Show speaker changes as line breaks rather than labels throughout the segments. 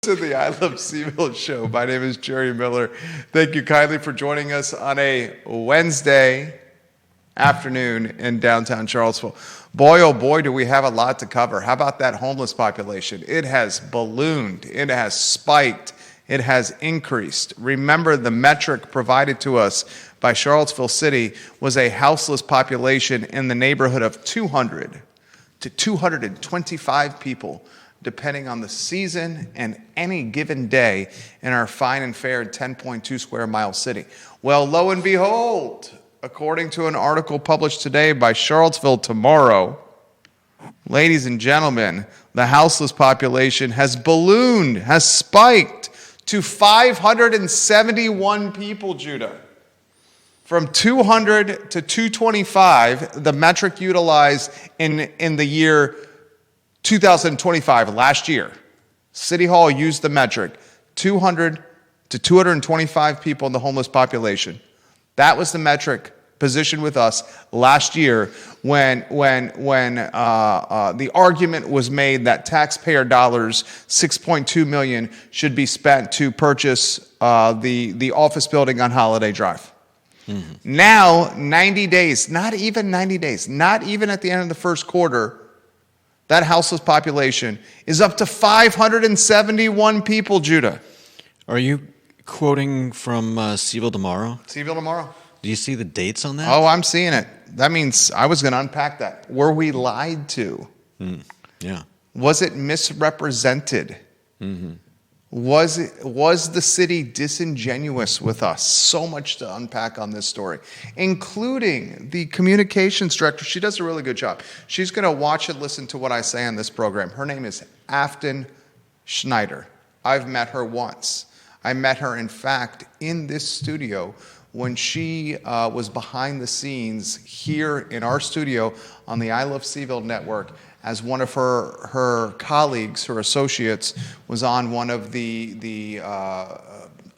To the I Love CVille Show. My name is Jerry Miller. Thank you kindly for joining us on a Wednesday afternoon in downtown Charlottesville. Boy, oh boy, do we have a lot to cover. How about that homeless population? It has ballooned. It has spiked. It has increased. Remember, the metric provided to us by Charlottesville City was a houseless population in the neighborhood of 200 to 225 people, depending on the season and any given day in our fine and fair 10.2 square mile city. Well, lo and behold, according to an article published today by Charlottesville Tomorrow, ladies and gentlemen, the houseless population has ballooned, has spiked to 571 people, Judah. From 200 to 225, the metric utilized in the year 2025, last year, City Hall used the metric 200 to 225 people in the homeless population. That was the metric positioned with us last year when the argument was made that taxpayer dollars, $6.2 million, should be spent to purchase the office building on Holiday Drive. Mm-hmm. Now, 90 days, not even 90 days, not even at the end of the first quarter, that houseless population is up to 571 people, Judah.
Are you quoting from CVille Tomorrow?
CVille Tomorrow.
Do you see the dates on that?
Oh, I'm seeing it. That means I was going to unpack that. Were we lied to?
Yeah.
Was it misrepresented? Mm-hmm. Was the city disingenuous with us? So much to unpack on this story, including the communications director. She does a really good job. She's going to watch and listen to what I say on this program. Her name is Afton Schneider. I've met her once. I met her, in fact, in this studio when she was behind the scenes here in our studio on the I Love CVille Network, as one of her colleagues, her associates, was on one of the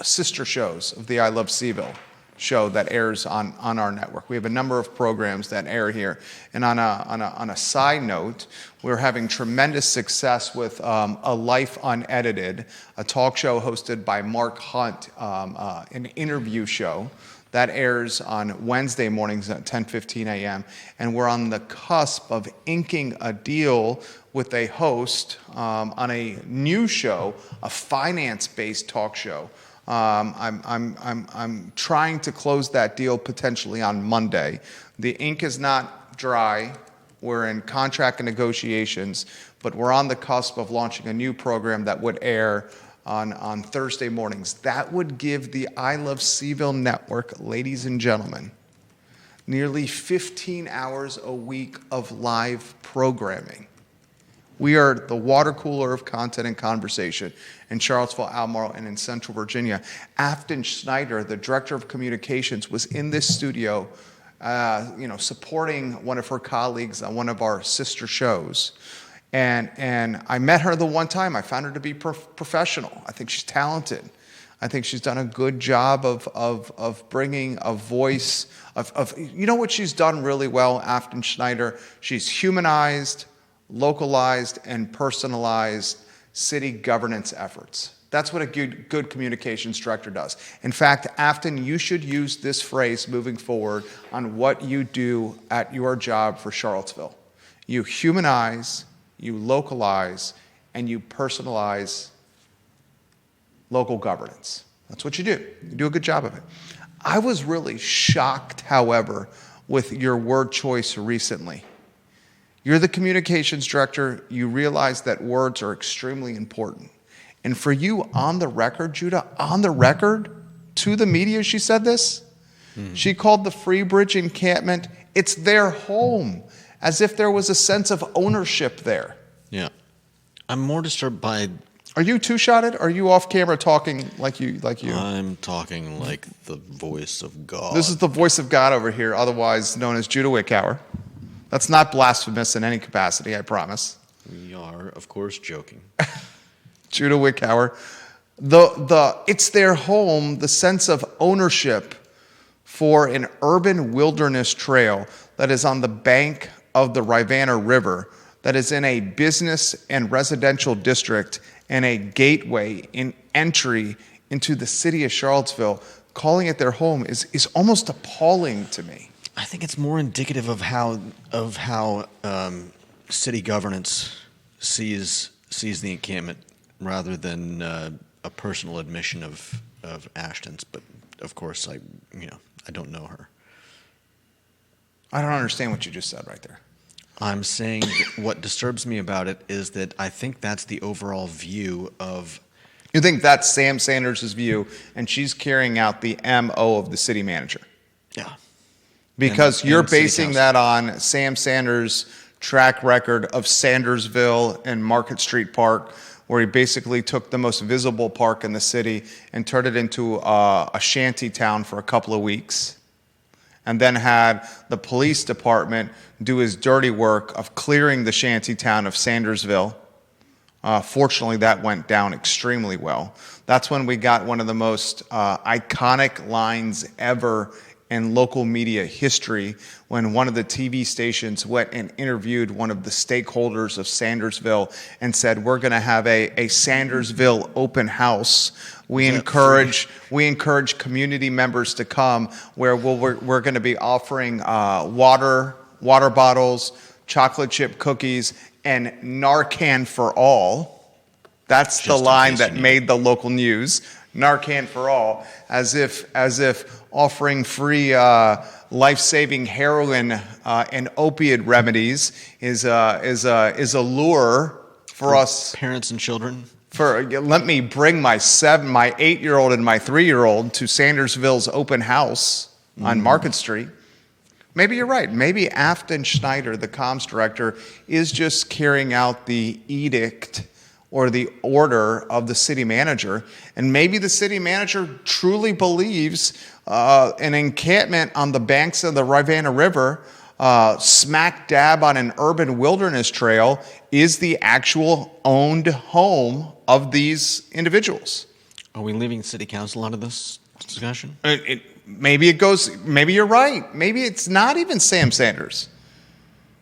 sister shows of the I Love CVille show that airs on our network. We have a number of programs that air here. And on a side note, we're having tremendous success with A Life Unedited, a talk show hosted by Mark Hunt, an interview show that airs on Wednesday mornings at 10:15 a.m. And we're on the cusp of inking a deal with a host on a new show, a finance-based talk show. I'm trying to close that deal potentially on Monday. The ink is not dry. We're in contract negotiations, but we're on the cusp of launching a new program that would air on Thursday mornings. That would give the I Love CVille Network, ladies and gentlemen, nearly 15 hours a week of live programming. We are the water cooler of content and conversation in Charlottesville, Albemarle, and in Central Virginia. Afton Schneider, the director of communications, was in this studio, supporting one of her colleagues on one of our sister shows. And I met her the one time. I found her to be professional. I think she's talented. I think she's done a good job of bringing a voice of you know what she's done really well, Afton Schneider? She's humanized, localized, and personalized city governance efforts. That's what a good communications director does. In fact, Afton, you should use this phrase moving forward on what you do at your job for Charlottesville. You humanize, you localize, and you personalize local governance. That's what you do. You do a good job of it. I was really shocked, however, with your word choice recently. You're the communications director. You realize that words are extremely important. And for you, on the record, Judah, on the record, to the media, she said this. She called the Freebridge encampment, it's their home, as if there was a sense of ownership there.
Yeah. I'm more disturbed by...
Are you two-shotted? Are you off camera talking like you?
I'm talking like the voice of God.
This is the voice of God over here, otherwise known as Judah Wickower. That's not blasphemous in any capacity, I promise.
We are, of course, joking.
Judah Wickower. It's their home, the sense of ownership for an urban wilderness trail that is on the bank of the Rivanna River, that is in a business and residential district and a gateway in entry into the city of Charlottesville, calling it their home is almost appalling to me.
I think it's more indicative of how city governance sees the encampment rather than a personal admission of Ashton's. But of course, I don't know her.
I don't understand what you just said right there.
I'm saying that what disturbs me about it is that I think that's the overall view of.
You think that's Sam Sanders' view, and she's carrying out the MO of the city manager?
Yeah.
Because you're
and city
basing
council.
that on Sam Sanders' track record of Sandersville and Market Street Park, where he basically took the most visible park in the city and turned it into a shanty town for a couple of weeks, and then had the police department do his dirty work of clearing the shanty town of Sandersville. Fortunately, that went down extremely well. That's when we got one of the most iconic lines ever in local media history, when one of the TV stations went and interviewed one of the stakeholders of Sandersville and said, "We're going to have a Sandersville open house. We encourage community members to come, where we're going to be offering water bottles, chocolate chip cookies, and Narcan for all." That's the line that made the local news. Narcan for all, as if offering free life-saving heroin and opiate remedies is a lure for us
parents and children.
Let me bring my 8-year-old and my 3-year-old to Sandersville's open house on Market Street. Maybe you're right. Maybe Afton Schneider, the comms director, is just carrying out the edict or the order of the city manager. And maybe the city manager truly believes an encampment on the banks of the Rivanna River, smack dab on an urban wilderness trail, is the actual owned home of these individuals.
Are we leaving city council out of this discussion?
Maybe you're right. Maybe it's not even Sam Sanders.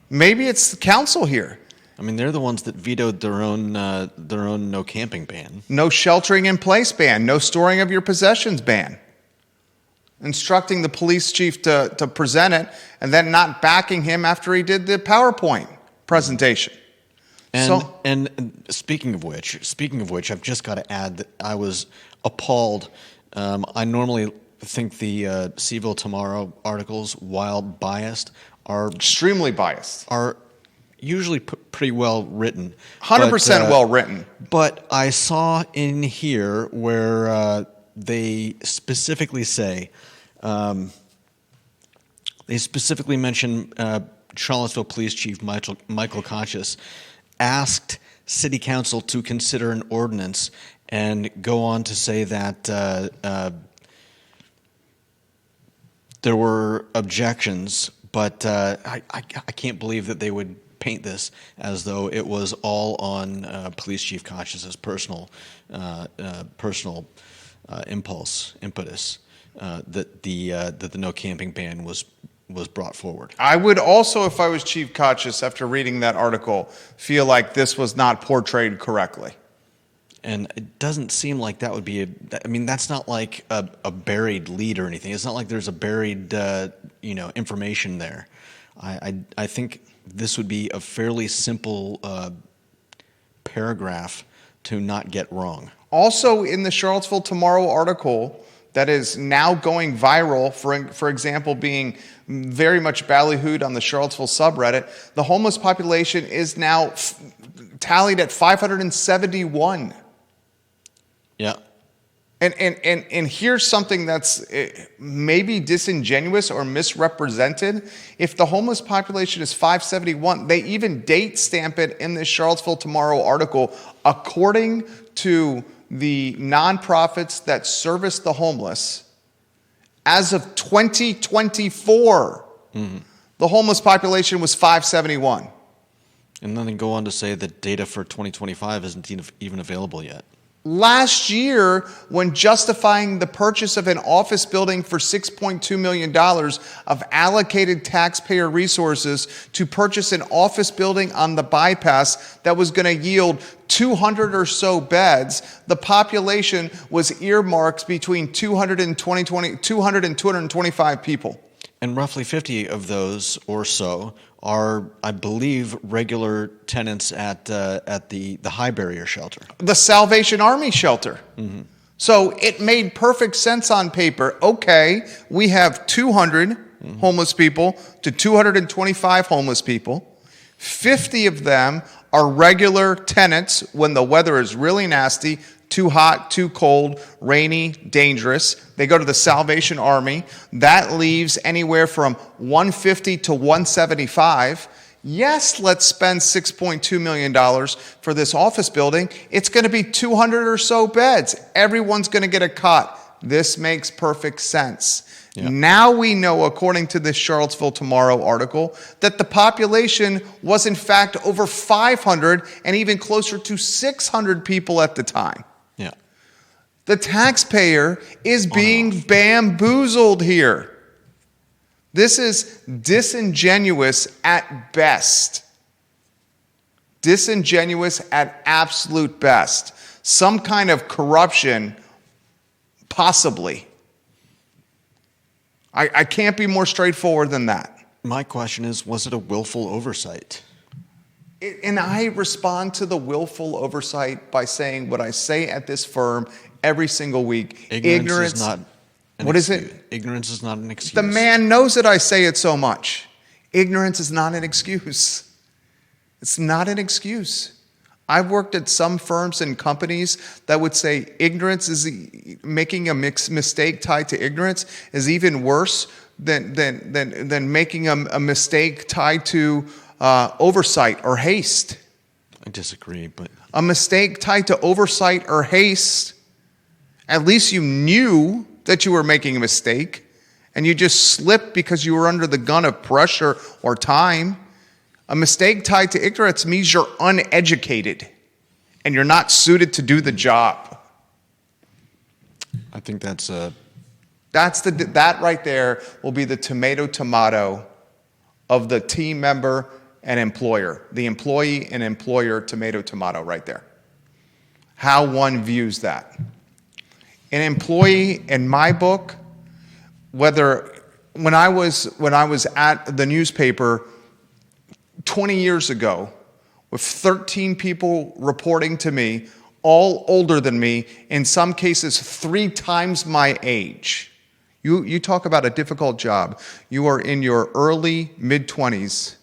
Maybe it's the council here.
I mean, they're the ones that vetoed their own no camping ban.
No sheltering in place ban. No storing of your possessions ban. Instructing the police chief to present it and then not backing him after he did the PowerPoint presentation.
And speaking of which, I've just got to add that I was appalled. I normally think the CVille Tomorrow articles, while biased, are
extremely biased.
Are usually pretty well written.
100% well written.
But I saw in here where they specifically say, they specifically mention Charlottesville Police Chief Michael Conscious asked City Council to consider an ordinance, and go on to say that there were objections, but I can't believe that they would paint this as though it was all on Police Chief Conscious's personal impetus that the no camping ban was brought forward.
I would also, if I was Chief Conscious, after reading that article, feel like this was not portrayed correctly.
And it doesn't seem like that would be that's not like a buried lead or anything. It's not like there's a buried information there. I think this would be a fairly simple paragraph to not get wrong. Also, in the Charlottesville Tomorrow article that is now going viral, for example, being very much ballyhooed on the Charlottesville subreddit, the homeless population is now tallied at 571. Yeah.
And here's something that's maybe disingenuous or misrepresented. If the homeless population is 571, they even date stamp it in this Charlottesville Tomorrow article. According to the nonprofits that service the homeless, as of 2024, the homeless population was 571.
And then they go on to say that data for 2025 isn't even available yet. Last year, when justifying the purchase of an office building for $6.2 million of allocated taxpayer resources to purchase an office building on the bypass that was going to yield 200 or so beds, the population was earmarked between 200 and 225 people.
And roughly 50 of those or so are, I believe, regular tenants at the high barrier shelter.
The Salvation Army shelter. Mm-hmm. So it made perfect sense on paper. Okay, we have 200 homeless people to 225 homeless people. 50 of them are regular tenants when the weather is really nasty, too hot, too cold, rainy, dangerous. They go to the Salvation Army. That leaves anywhere from 150 to 175. Yes, let's spend $6.2 million for this office building. It's going to be 200 or so beds. Everyone's going to get a cot. This makes perfect sense. Yeah. Now we know, according to this Charlottesville Tomorrow article, that the population was in fact over 500 and even closer to 600 people at the time.
Yeah.
The taxpayer is being bamboozled here. This is disingenuous at best. Disingenuous at absolute best. Some kind of corruption, possibly. I can't be more straightforward than that.
My question is, was it a willful oversight?
And I respond to the willful oversight by saying what I say at this firm every single week.
Ignorance is not an
what
excuse.
Is it?
Ignorance is not an excuse.
The man knows that I say it so much. Ignorance is not an excuse. It's not an excuse. I've worked at some firms and companies that would say ignorance is making a mistake tied to ignorance is even worse than making a mistake tied to oversight or haste.
I disagree, but
a mistake tied to oversight or haste, at least you knew that you were making a mistake and you just slipped because you were under the gun of pressure or time. A mistake tied to ignorance means you're uneducated and you're not suited to do the job.
I think that
right there will be the tomato of the team member and employer, the employee and employer tomato right there. How one views that. An employee in my book, when I was at the newspaper 20 years ago, with 13 people reporting to me, all older than me, in some cases 3 times my age. You talk about a difficult job. You are in your early, mid-20s,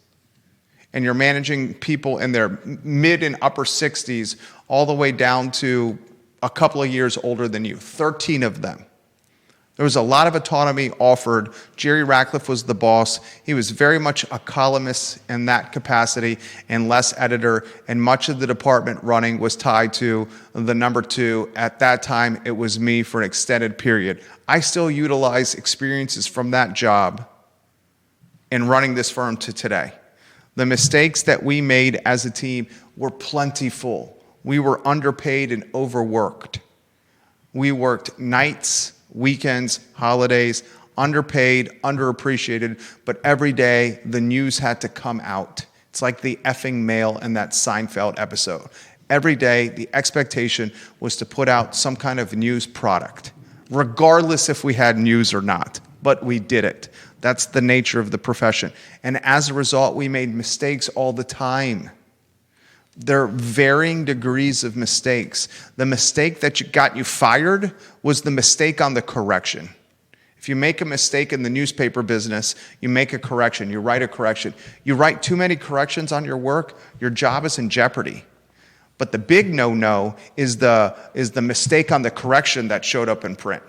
and you're managing people in their mid and upper 60s, all the way down to a couple of years older than you, 13 of them. There was a lot of autonomy offered. Jerry Ratcliffe was the boss. He was very much a columnist in that capacity and less editor, and much of the department running was tied to the number 2. At that time, it was me for an extended period. I still utilize experiences from that job in running this firm to today. The mistakes that we made as a team were plentiful. We were underpaid and overworked. We worked nights, weekends, holidays, underpaid, underappreciated, but every day the news had to come out. It's like the effing mail in that Seinfeld episode. Every day the expectation was to put out some kind of news product, regardless if we had news or not, but we did it. That's the nature of the profession. And as a result, we made mistakes all the time. There are varying degrees of mistakes. The mistake that got you fired was the mistake on the correction. If you make a mistake in the newspaper business, you make a correction, you write a correction. You write too many corrections on your work, your job is in jeopardy. But the big no-no is the mistake on the correction that showed up in print.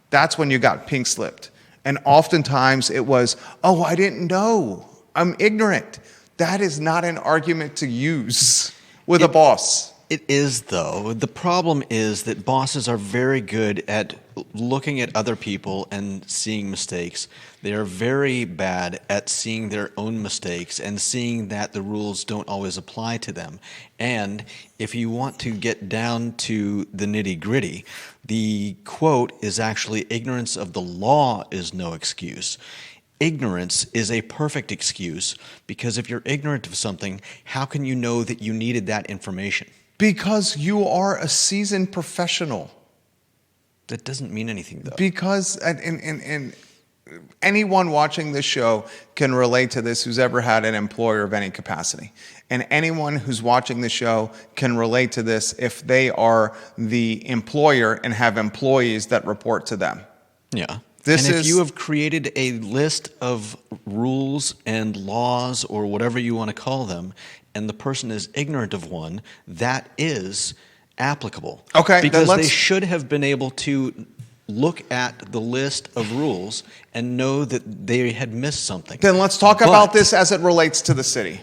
That's when you got pink slipped. And oftentimes it was, oh, I didn't know. I'm ignorant. That is not an argument to use with a boss.
It is, though. The problem is that bosses are very good at looking at other people and seeing mistakes. They are very bad at seeing their own mistakes and seeing that the rules don't always apply to them. And if you want to get down to the nitty-gritty, the quote is actually, "Ignorance of the law is no excuse." Ignorance is a perfect excuse, because if you're ignorant of something, how can you know that you needed that information?
Because you are a seasoned professional.
That doesn't mean anything, though.
Because and anyone watching this show can relate to this who's ever had an employer of any capacity. And anyone who's watching the show can relate to this if they are the employer and have employees that report to them.
Yeah.
This
and if
is-
you have created a list of rules and laws or whatever you want to call them, and the person is ignorant of one, that is applicable.
Okay, then
because they
let's-
should have been able to look at the list of rules and know that they had missed something.
Then let's talk
But-
about this as it relates to the city.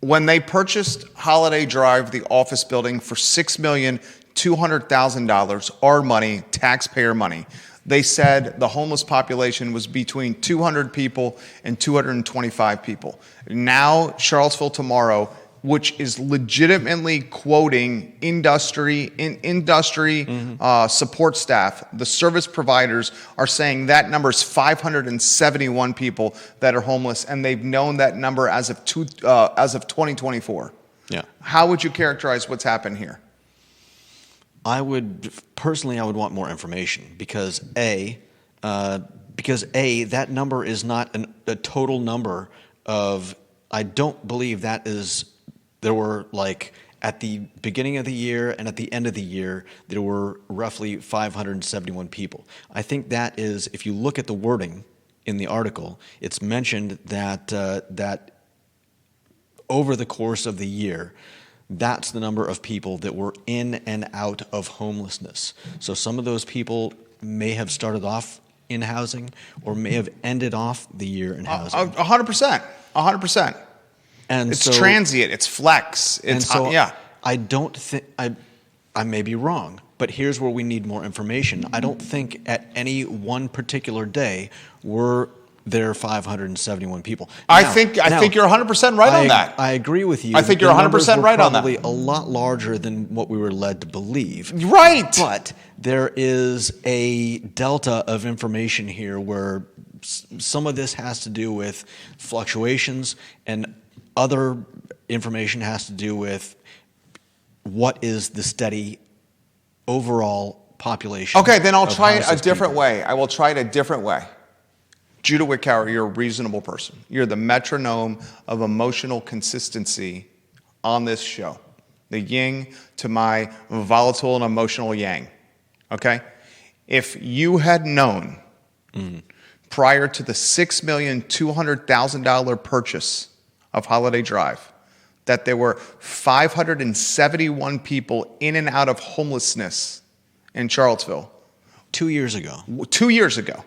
When they purchased Holiday Drive, the office building, for $6,200,000, our money, taxpayer money, they said the homeless population was between 200 people and 225 people. Now, Charlottesville Tomorrow, which is legitimately quoting industry support staff, the service providers are saying that number is 571 people that are homeless, and they've known that number as of 2024.
Yeah.
How would you characterize what's happened here?
I would want more information, because that number is not a total number of. I don't believe that is. There were, like, at the beginning of the year and at the end of the year, there were roughly 571 people. I think that is, if you look at the wording in the article, it's mentioned that that over the course of the year, that's the number of people that were in and out of homelessness. So some of those people may have started off in housing or may have ended off the year in housing.
100%. 100%.
And
It's
so,
transient. It's flex.
and
It's
so
yeah.
I don't think I may be wrong, but here's where we need more information. I don't think at any one particular day were there 571 people.
I
Now-
think
now,
you're 100% right on that.
I agree with you.
I think
that
you're
the numbers
100%
were
right on that.
Probably a lot larger than what we were led to believe.
Right.
But there is a delta of information here where some of this has to do with fluctuations, and other information has to do with what is the steady overall population.
Okay, then I'll
of
try it a
houseless
different
people.
way. I will try it a different way. Judah Wickower, you're a reasonable person. You're the metronome of emotional consistency on this show. The yin to my volatile and emotional yang. Okay? If you had known prior to the $6,200,000 purchase of Holiday Drive that there were 571 people in and out of homelessness in Charlottesville
2 years ago.
2 years ago,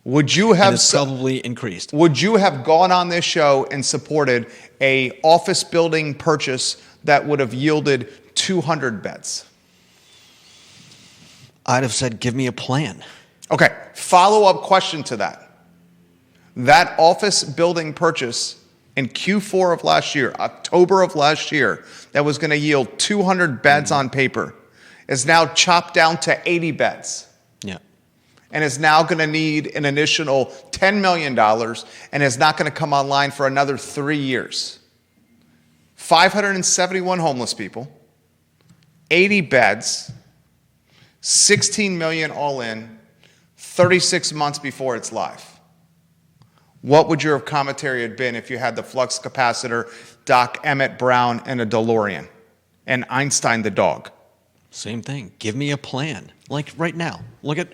would you
And
have
it's probably increased.
would you have gone on this show and supported a office building purchase that would have yielded 200 beds?
I'd have said, give me a plan.
Okay, follow-up question to that. That office building purchase in Q4 of last year, October of last year, that was going to yield 200 beds on paper, is now chopped down to 80 beds.
Yeah.
And is now going to need an additional $10 million and is not going to come online for another 3 years. 571 homeless people, 80 beds, 16 million all in, 36 months before it's live. What would your commentary have been if you had the flux capacitor, Doc Emmett Brown, and a DeLorean, and Einstein the dog?
Same thing. Give me a plan. Like right now. Look at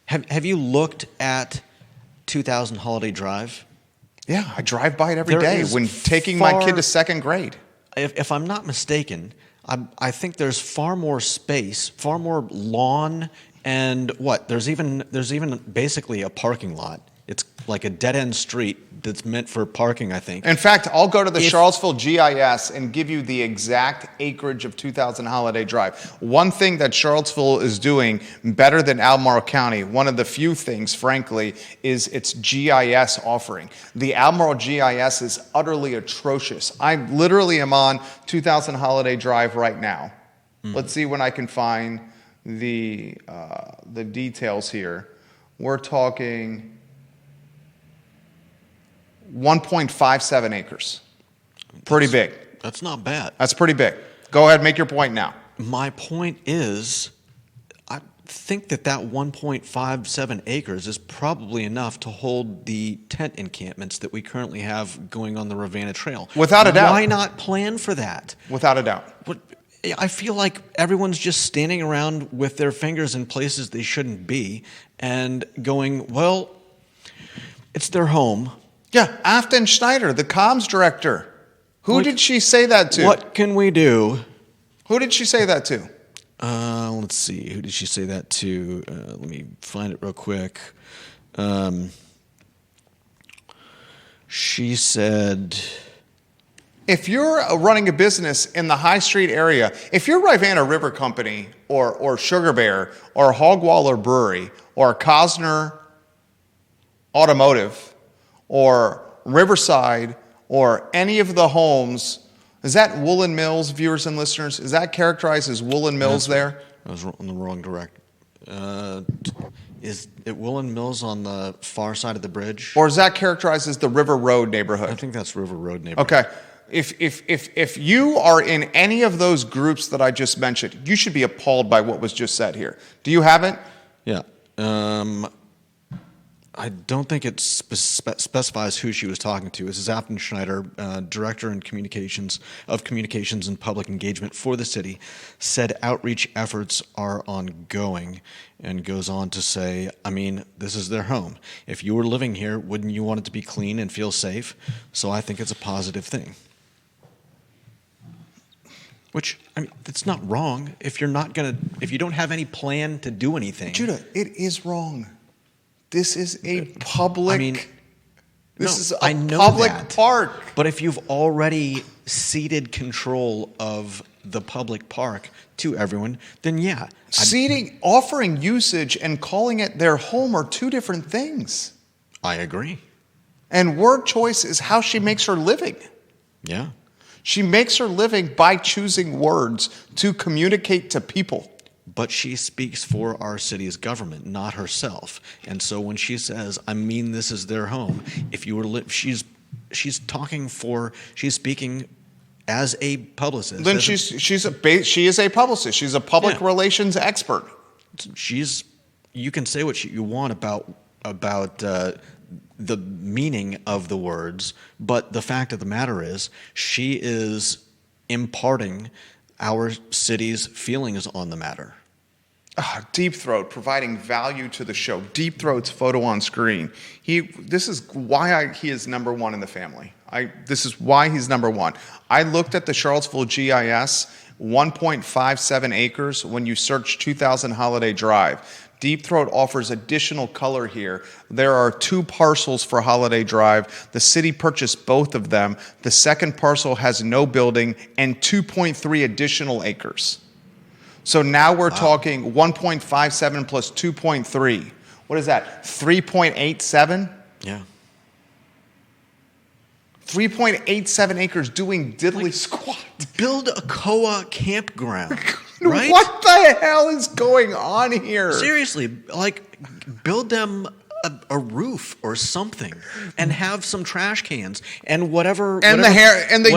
have you looked at 2000 Holiday Drive?
Yeah, I drive by it every
There
day
is
when taking my kid
far-
to second grade.
If I'm not mistaken, I think there's far more space, far more lawn, and what? There's even basically a parking lot. It's like a dead end street that's meant for parking, I think.
In fact, I'll go to the Charlottesville GIS and give you the exact acreage of 2000 Holiday Drive. One thing that Charlottesville is doing better than Albemarle County, one of the few things, frankly, is its GIS offering. The Albemarle GIS is utterly atrocious. I literally am on 2000 Holiday Drive right now. Let's see when I can find the details here. We're talking 1.57 acres. Pretty big.
That's not bad.
That's pretty big. Go ahead, make your point now.
My point is, I think that 1.57 acres is probably enough to hold the tent encampments that we currently have going on the Ravenna Trail.
Without a doubt.
Why not plan for that?
Without a doubt.
I feel like everyone's just standing around with their fingers in places they shouldn't be and going, well, it's their home.
Yeah, Afton Schneider, the comms director. Who did she say that to?
What can we do?
Who did she say that to?
Let's see. Who did she say that to? Let me find it real quick. She said,
if you're running a business in the High Street area, if you're Rivanna River Company or Sugar Bear or Hogwaller Brewery or Cosner Automotive or Riverside or any of the homes, is that Woolen Mills, viewers and listeners? Is that characterized as Woolen Mills there?
I was on the wrong direct. Is it Woolen Mills on the far side of the bridge?
Or is that characterized as the River Road neighborhood?
I think that's River Road neighborhood.
Okay. If you are in any of those groups that I just mentioned, you should be appalled by what was just said here. Do you have it?
Yeah. I don't think it specifies who she was talking to. This is Afton Schneider, Director in Communications and Public Engagement for the city, said outreach efforts are ongoing, and goes on to say, I mean, this is their home. If you were living here, wouldn't you want it to be clean and feel safe? So I think it's a positive thing. Which, I mean, it's not wrong if you don't have any plan to do anything.
Judah, it is wrong. This is a public. This is a public park.
But if you've already ceded control of the public park to everyone, then yeah.
Offering usage and calling it their home are two different things.
I agree.
And word choice is how she makes her living.
Yeah.
She makes her living by choosing words to communicate to people.
But she speaks for our city's government, not herself. And so when she says, I mean, this is their home, if you were she's speaking as a publicist.
Then she is a publicist. She's a public relations expert.
You can say what you want about the meaning of the words, but the fact of the matter is she is imparting our city's feelings on the matter.
Deep Throat providing value to the show. Deep Throat's photo on screen. This is why he is number one in the family. This is why he's number one. I looked at the Charlottesville GIS, 1.57 acres when you search 2000 Holiday Drive. Deep Throat offers additional color here. There are 2 parcels for Holiday Drive. The city purchased both of them. The second parcel has no building and 2.3 additional acres. So now we're talking 1.57 plus 2.3. What is that? 3.87?
Yeah.
3.87 acres doing diddly squat.
Build a COA campground, right?
What the hell is going on here?
Seriously, build them a roof or something, and have some trash cans and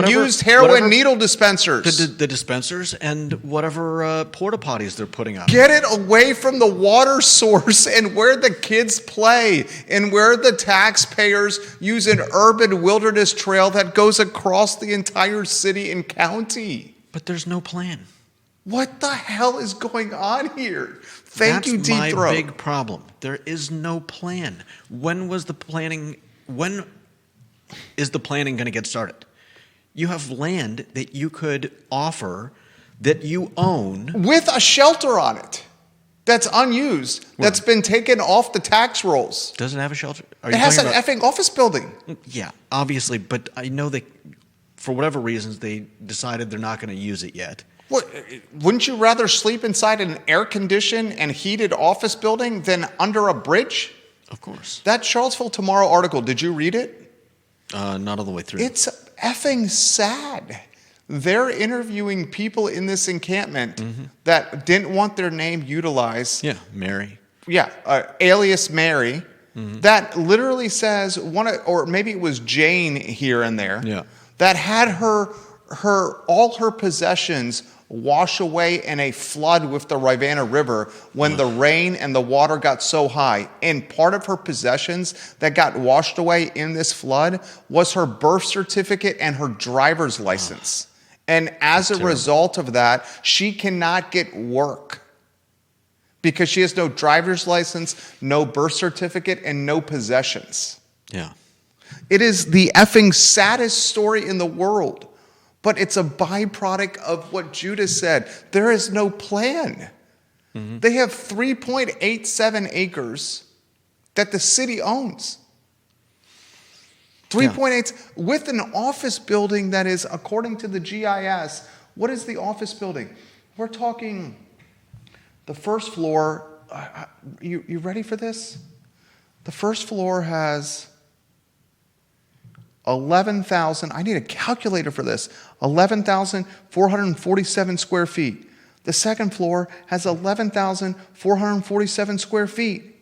used heroin needle dispensers,
the dispensers, and whatever porta potties they're putting up.
Get it away from the water source and where the kids play and where the taxpayers use an urban wilderness trail that goes across the entire city and county.
But there's no plan.
What the hell is going on here? Thank you, Deep Throat.
That's my big problem. There is no plan. When is the planning going to get started? You have land that you could offer that you own.
With a shelter on it.
that's unused, that's been taken off the tax rolls.
Does it have a shelter? Are
It
you
has an
talking
effing office building.
Yeah, obviously, but I know they, for whatever reasons, they decided they're not going to use it yet.
What, wouldn't you rather sleep inside an air-conditioned and heated office building than under a bridge?
Of course.
That Charlottesville Tomorrow article, did you read it?
Not all the way through.
It's effing sad. They're interviewing people in this encampment that didn't want their name utilized.
Yeah, Mary.
Yeah, alias Mary. That literally says or maybe it was Jane here and there.
Yeah.
That had all her possessions wash away in a flood with the Rivanna River when the rain and the water got so high. And part of her possessions that got washed away in this flood was her birth certificate and her driver's license. And as a result of that, she cannot get work because she has no driver's license, no birth certificate, and no possessions.
Yeah.
It is the effing saddest story in the world. But it's a byproduct of what Judah said. There is no plan. They have 3.87 acres that the city owns. 3.8 with an office building that is, according to the GIS, what is the office building? We're talking the first floor. You ready for this? The first floor has 11,000, I need a calculator for this, 11,447 square feet. The second floor has 11,447 square feet.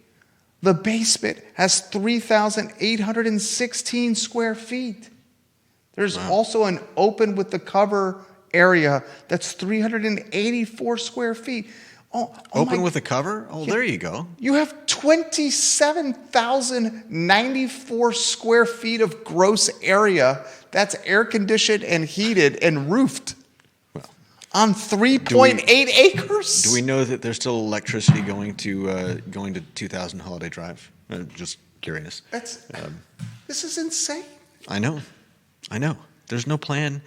The basement has 3,816 square feet. There's also an open with the cover area that's 384 square feet.
Open with a cover? Oh, there you go.
You have 27,094 square feet of gross area that's air conditioned and heated and roofed on 3.8 acres.
Do we know that there's still electricity going to 2000 Holiday Drive? Just curious.
This is insane.
I know. There's no plan.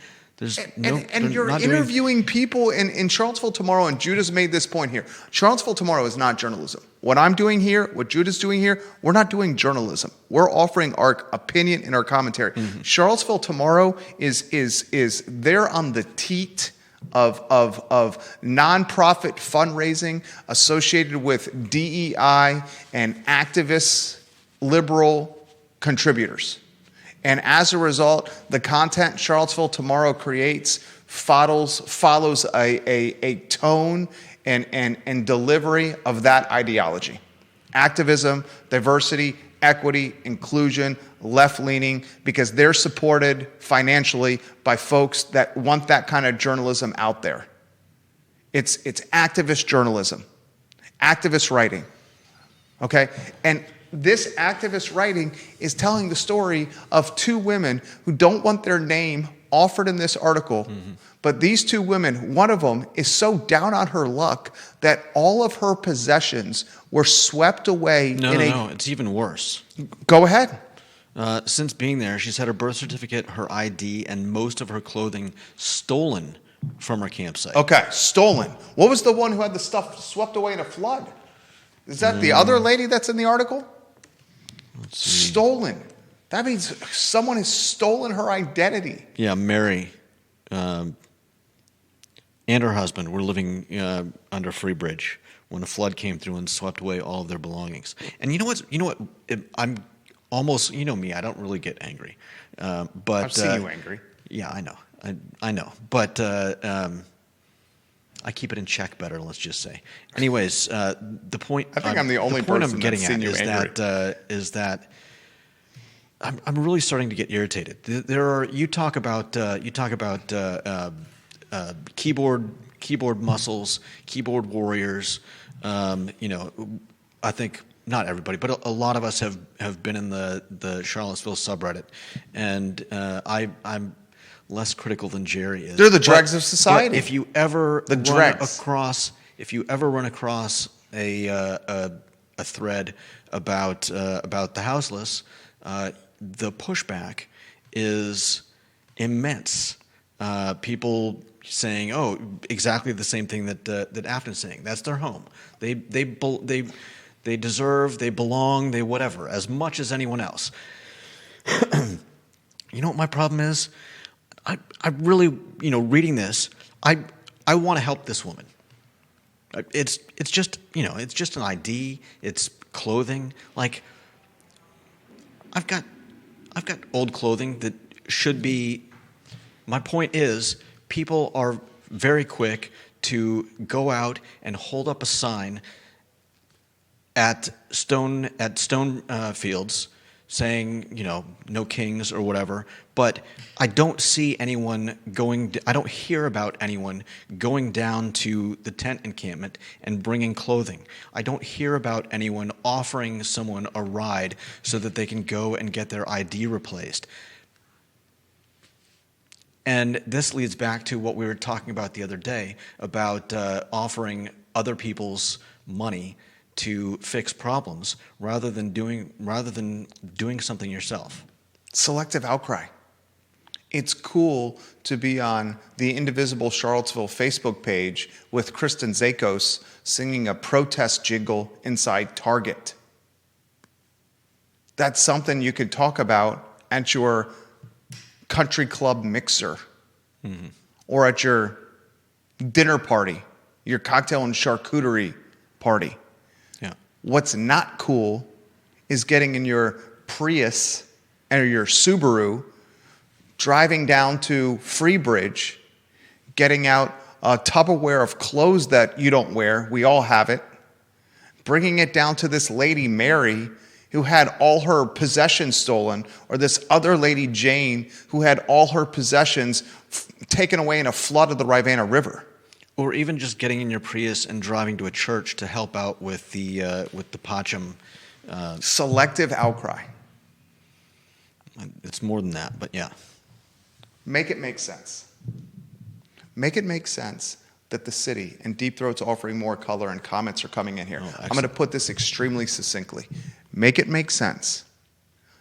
And you're interviewing people in Charlottesville Tomorrow, and Judah's made this point here. Charlottesville Tomorrow is not journalism. What I'm doing here, what Judah's doing here, we're not doing journalism. We're offering our opinion and our commentary. Charlottesville Tomorrow is they're on the teat of nonprofit fundraising associated with DEI and activists, liberal contributors. And as a result, the content Charlottesville Tomorrow creates follows a tone and delivery of that ideology. Activism, diversity, equity, inclusion, left-leaning, because they're supported financially by folks that want that kind of journalism out there. It's activist journalism, activist writing, okay? And this activist writing is telling the story of two women who don't want their name offered in this article, but these two women, one of them is so down on her luck that all of her possessions were swept away.
No, it's even worse.
Go ahead.
Since being there, she's had her birth certificate, her ID, and most of her clothing stolen from her campsite.
Okay, stolen. What was the one who had the stuff swept away in a flood? Is that the other lady that's in the article? Stolen. That means someone has stolen her identity.
Yeah, Mary and her husband were living under Freebridge when a flood came through and swept away all of their belongings. And you know what? I'm almost, you know me, I don't really get angry. But
I've seen you angry.
Yeah, I know. I know. But I keep it in check better, let's just say. Anyways, the point
I think I'm the only
point
person
I'm getting
that's seen
at
you
is
angry.
is that I'm really starting to get irritated. You talk about keyboard muscles, keyboard warriors. I think not everybody, but a lot of us have been in the Charlottesville subreddit, and I'm less critical than Jerry is.
They're the dregs of society.
But if you ever
The dregs.
run across a thread about the houseless, the pushback is immense. People, saying, "Oh, exactly the same thing that Afton's saying. That's their home. They deserve, they belong, they whatever, as much as anyone else." You know what my problem is? I really, reading this, I want to help this woman. It's just, it's just an ID. It's clothing. Like, I've got old clothing that should be. My point is, people are very quick to go out and hold up a sign at stone fields saying, no kings or whatever. But I don't see anyone I don't hear about anyone going down to the tent encampment and bringing clothing. I don't hear about anyone offering someone a ride so that they can go and get their ID replaced. And this leads back to what we were talking about the other day about offering other people's money to fix problems rather than doing something yourself.
Selective outcry. It's cool to be on the Indivisible Charlottesville Facebook page with Kristen Zakos singing a protest jingle inside Target. That's something you could talk about at your country club mixer, or at your dinner party, your cocktail and charcuterie party.
Yeah.
What's not cool is getting in your Prius or your Subaru, driving down to Freebridge, getting out a Tupperware of clothes that you don't wear, we all have it, bringing it down to this lady, Mary, who had all her possessions stolen, or this other lady, Jane, who had all her possessions taken away in a flood of the Rivanna River.
Or even just getting in your Prius and driving to a church to help out with the Pacham.
Selective outcry.
It's more than that, but yeah.
Make it make sense. Make it make sense that the city, and Deep Throat's offering more color and comments are coming in here.
Oh,
I'm going to put this extremely succinctly. Make it make sense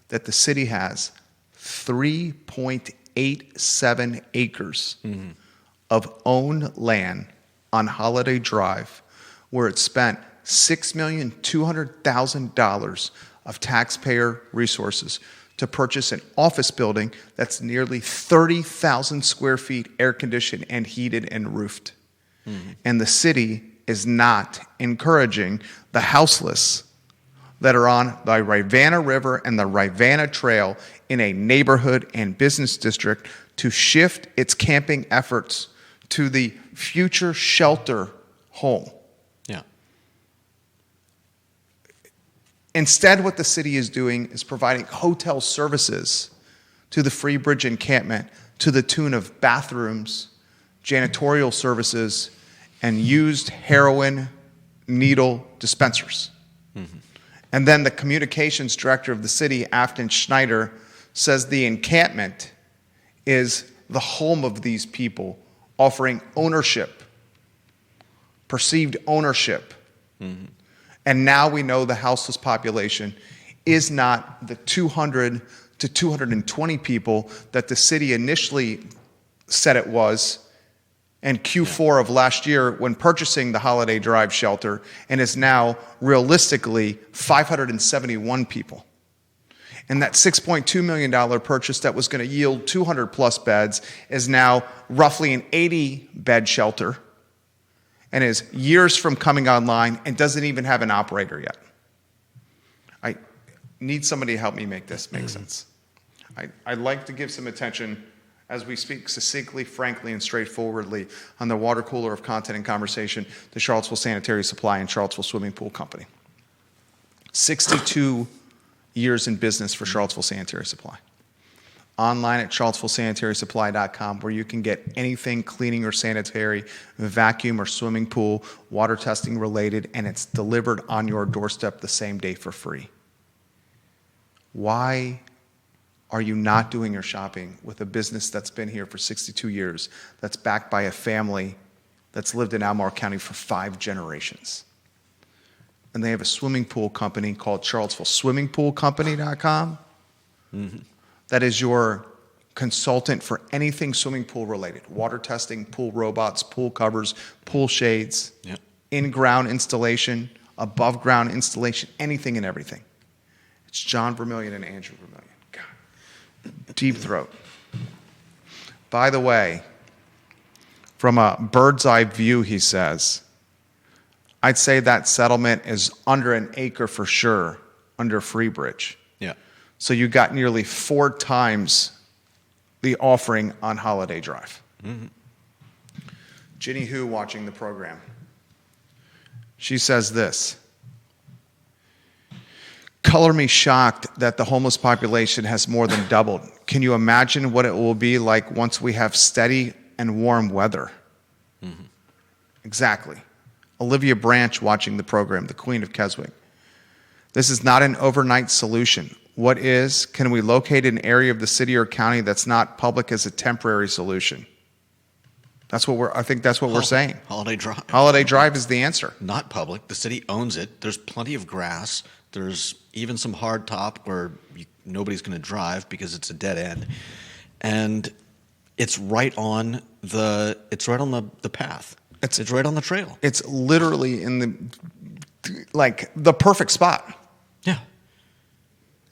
that the city has 3.87 acres of owned land on Holiday Drive where it spent $6,200,000 of taxpayer resources to purchase an office building that's nearly 30,000 square feet air conditioned and heated and roofed. And the city is not encouraging the houseless that are on the Rivanna River and the Rivanna Trail in a neighborhood and business district to shift its camping efforts to the future shelter home.
Yeah.
Instead, what the city is doing is providing hotel services to the Freebridge encampment to the tune of bathrooms, janitorial services, and used heroin needle dispensers. And then the communications director of the city, Afton Schneider, says the encampment is the home of these people, offering ownership, perceived ownership. And now we know the houseless population is not the 200 to 220 people that the city initially said it was in Q4 of last year when purchasing the Holiday Drive shelter, and is now realistically 571 people. And that $6.2 million purchase that was going to yield 200 plus beds is now roughly an 80-bed shelter and is years from coming online and doesn't even have an operator yet. I need somebody to help me make this make sense. I'd like to give some attention as we speak succinctly, frankly, and straightforwardly on the water cooler of content and conversation, the Charlottesville Sanitary Supply and Charlottesville Swimming Pool Company. 62 years in business for Charlottesville Sanitary Supply. Online at charlottesvillesanitarysupply.com, where you can get anything cleaning or sanitary, vacuum or swimming pool, water testing related, and it's delivered on your doorstep the same day for free. Why are you not doing your shopping with a business that's been here for 62 years, that's backed by a family that's lived in Albemarle County for 5 generations? And they have a swimming pool company called CharlottesvilleSwimmingPoolCompany.com. That is your
consultant for anything swimming pool related, water testing, pool robots, pool covers, pool shades,
Yep.
in-ground installation, above-ground installation, anything and everything. It's John Vermillion and Andrew Vermillion. God, deep throat. By the way, from a bird's eye view, he says, I'd say that settlement is under an acre for sure, under Freebridge.
Yeah.
So you got nearly 4 times the offering on Holiday Drive.
Mm-hmm.
Ginny Hu watching the program. She says this: color me shocked that the homeless population has more than doubled. Can you imagine what it will be like once we have steady and warm weather?
Mm-hmm.
Exactly. Olivia Branch watching the program, the Queen of Keswick. This is not an overnight solution. What is? Can we locate an area of the city or county that's not public as a temporary solution? I think that's what we're saying.
Holiday Drive.
Holiday Drive is the answer.
Not public. The city owns it. There's plenty of grass. There's even some hard top where nobody's going to drive because it's a dead end, and it's right on the path. It's right on the trail.
It's literally in the perfect spot.
Yeah.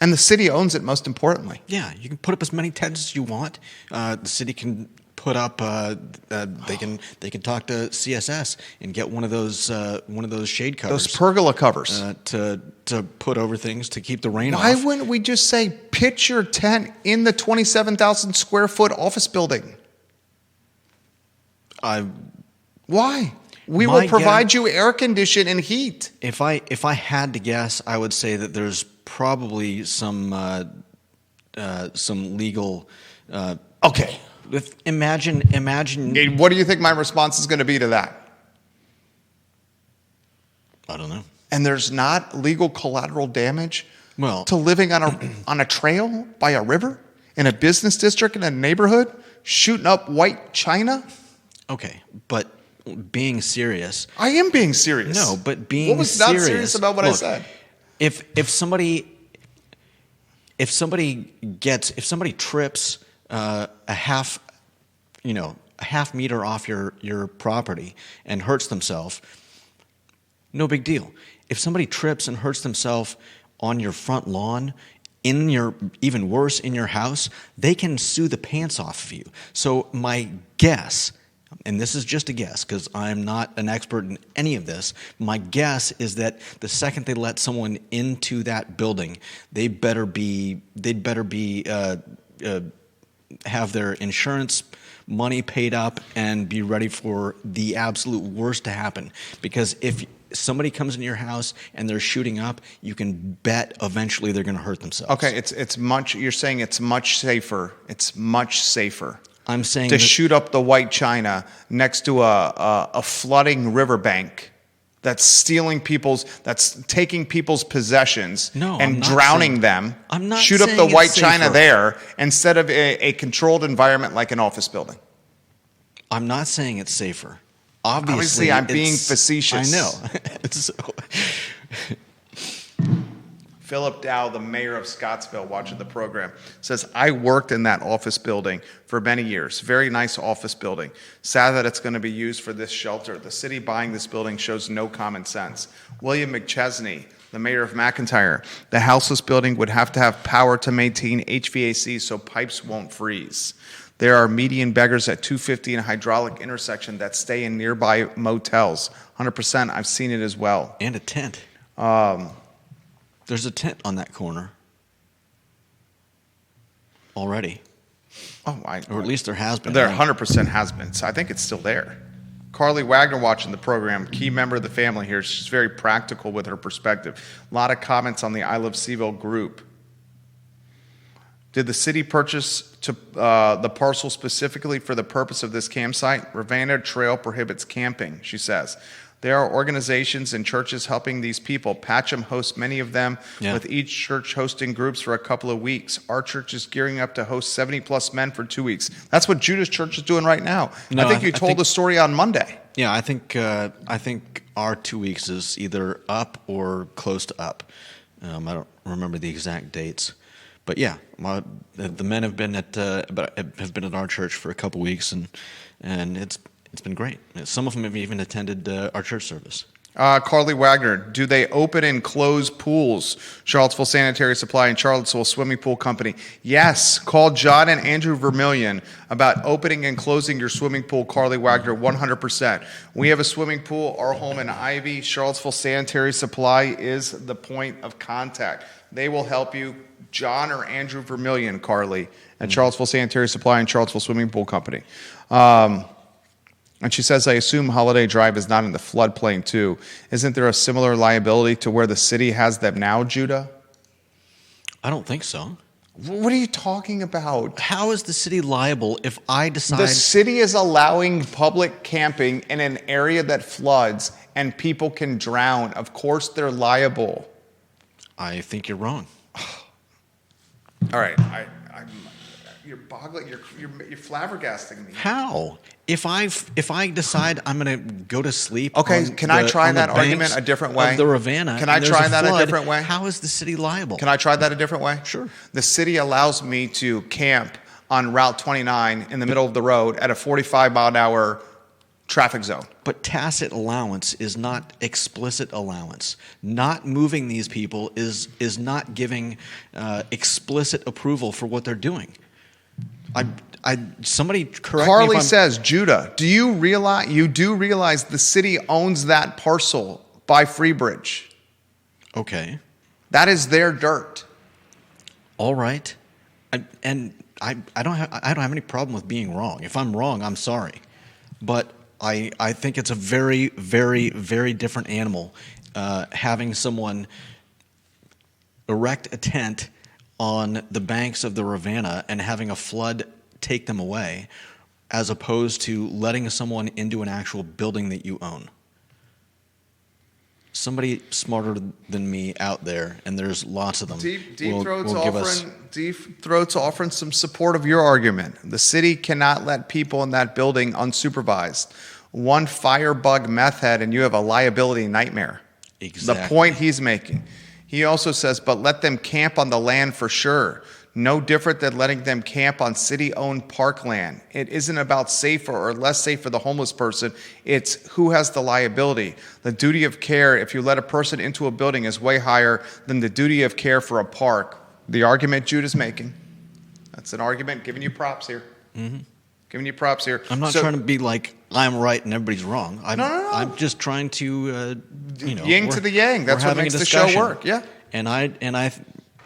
And the city owns it, most importantly.
Yeah, you can put up as many tents as you want. The city can put up. They can talk to CSS and get one of those shade covers.
Those pergola covers
to put over things to keep the rain off.
Why wouldn't we just say pitch your tent in the 27,000 square foot office building? Why? We will provide you air condition and heat.
If I had to guess, I would say that there's probably some legal.
Okay.
Imagine.
What do you think my response is going to be to that?
I don't know.
And there's not legal collateral damage
to
living on a trail by a river in a business district in a neighborhood, shooting up white china.
Okay, but being serious.
I am being serious.
No, but being
what was
serious,
not serious about what I said?
If somebody trips a half meter off your property and hurts themselves, no big deal. If somebody trips and hurts themselves on your front lawn, even worse, in your house, they can sue the pants off of you. So my guess, and this is just a guess because I'm not an expert in any of this, my guess is that the second they let someone into that building, they'd better have their insurance money paid up and be ready for the absolute worst to happen. Because if somebody comes into your house and they're shooting up, you can bet eventually they're going to hurt themselves.
Okay, you're saying it's much safer. It's much safer.
I'm saying
to shoot up the white china next to a flooding riverbank that's taking people's possessions and drowning them.
I'm not
shoot up
saying
the
it's
white
safer.
china there instead of a controlled environment like an office building.
I'm not saying it's safer. Obviously
I'm being facetious.
I know.
Philip Dow, the mayor of Scottsville, watching the program, says, I worked in that office building for many years. Very nice office building. Sad that it's going to be used for this shelter. The city buying this building shows no common sense. William McChesney, the mayor of McIntyre, the houseless building would have to have power to maintain HVAC so pipes won't freeze. There are median beggars at 250 in a hydraulic intersection that stay in nearby motels. 100%, I've seen it as well.
And a tent. There's a tent on that corner already.
Or
at least there has been.
There 100% has been. So I think it's still there. Carly Wagner watching the program, key member of the family here. She's very practical with her perspective. A lot of comments on the I Love CVille group. Did the city purchase the parcel specifically for the purpose of this campsite? Ravenna Trail prohibits camping, she says. There are organizations and churches helping these people. Patcham hosts many of them, with each church hosting groups for a couple of weeks. Our church is gearing up to host 70-plus men for 2 weeks. That's what Judah's church is doing right now. I think you told the story on Monday.
Yeah, I think our 2 weeks is either up or close to up. I don't remember the exact dates. But yeah, the men have been at our church for a couple weeks, and it's been great. Some of them have even attended our church service.
Carly Wagner, do they open and close pools? Charlottesville Sanitary Supply and Charlottesville Swimming Pool Company. Yes, call John and Andrew Vermillion about opening and closing your swimming pool. Carly Wagner, 100%. We have a swimming pool, our home in Ivy. Charlottesville Sanitary Supply is the point of contact. They will help you. John or Andrew Vermillion, Carly, at Charlottesville Sanitary Supply and Charlottesville Swimming Pool Company. And she says, I assume Holiday Drive is not in the floodplain too. Isn't there a similar liability to where the city has them now, Judah?
I don't think so.
What are you talking about?
How is the city liable if I decide...
The city is allowing public camping in an area that floods and people can drown. Of course they're liable.
I think you're wrong.
All right. You're boggling. You're flabbergasting me.
How? If I decide I'm going to go to sleep.
Okay, can I try that argument a different way?
Of the Ravenna.
Can I try that
flood,
a different way?
How is the city liable?
Can I try that a different way?
Sure.
The city allows me to camp on Route 29 in the middle of the road at a 45-mile-an-hour traffic zone.
But tacit allowance is not explicit allowance. Not moving these people is not giving explicit approval for what they're doing. Somebody correct me
Carly
if I'm...
says, Judah, do you realize the city owns that parcel by Freebridge?
Okay.
That is their dirt.
All right. I don't have any problem with being wrong. If I'm wrong, I'm sorry. But I think it's a very, very, very different animal having someone erect a tent on the banks of the Ravenna and having a flood take them away, as opposed to letting someone into an actual building that you own. Somebody smarter than me out there, and there's lots of them.
Deep Throat's offering some support of your argument. The city cannot let people in that building unsupervised. One firebug meth head, and you have a liability nightmare.
Exactly.
The point he's making. He also says, but let them camp on the land for sure. No different than letting them camp on city-owned parkland. It isn't about safer or less safe for the homeless person. It's who has the liability. The duty of care, if you let a person into a building, is way higher than the duty of care for a park. The argument Judah's making. That's an argument. Giving you props here. Mm-hmm. Giving you props here.
I'm not trying to be like I'm right and everybody's wrong.
No.
I'm just trying to,
yin to the yang. That's what makes the show work. Yeah.
And I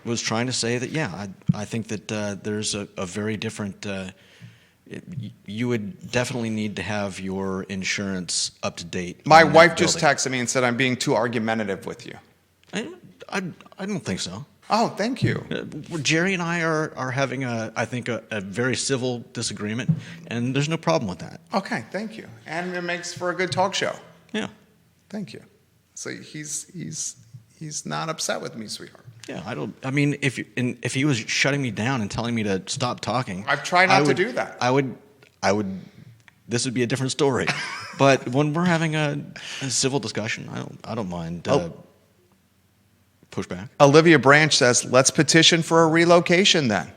was trying to say that, yeah, I think that there's a very different. You would definitely need to have your insurance up to date.
My wife just texted me and said I'm being too argumentative with you.
I don't think so.
Oh, thank you.
Jerry and I are having I think a very civil disagreement, and there's no problem with that.
Okay, thank you. And it makes for a good talk show.
Yeah.
Thank you. So he's not upset with me, sweetheart.
Yeah, I mean, if he was shutting me down and telling me to stop talking,
I've tried not to do that.
I would. This would be a different story. But when we're having a civil discussion, I don't mind pushback.
Olivia Branch says, "Let's petition for a relocation then."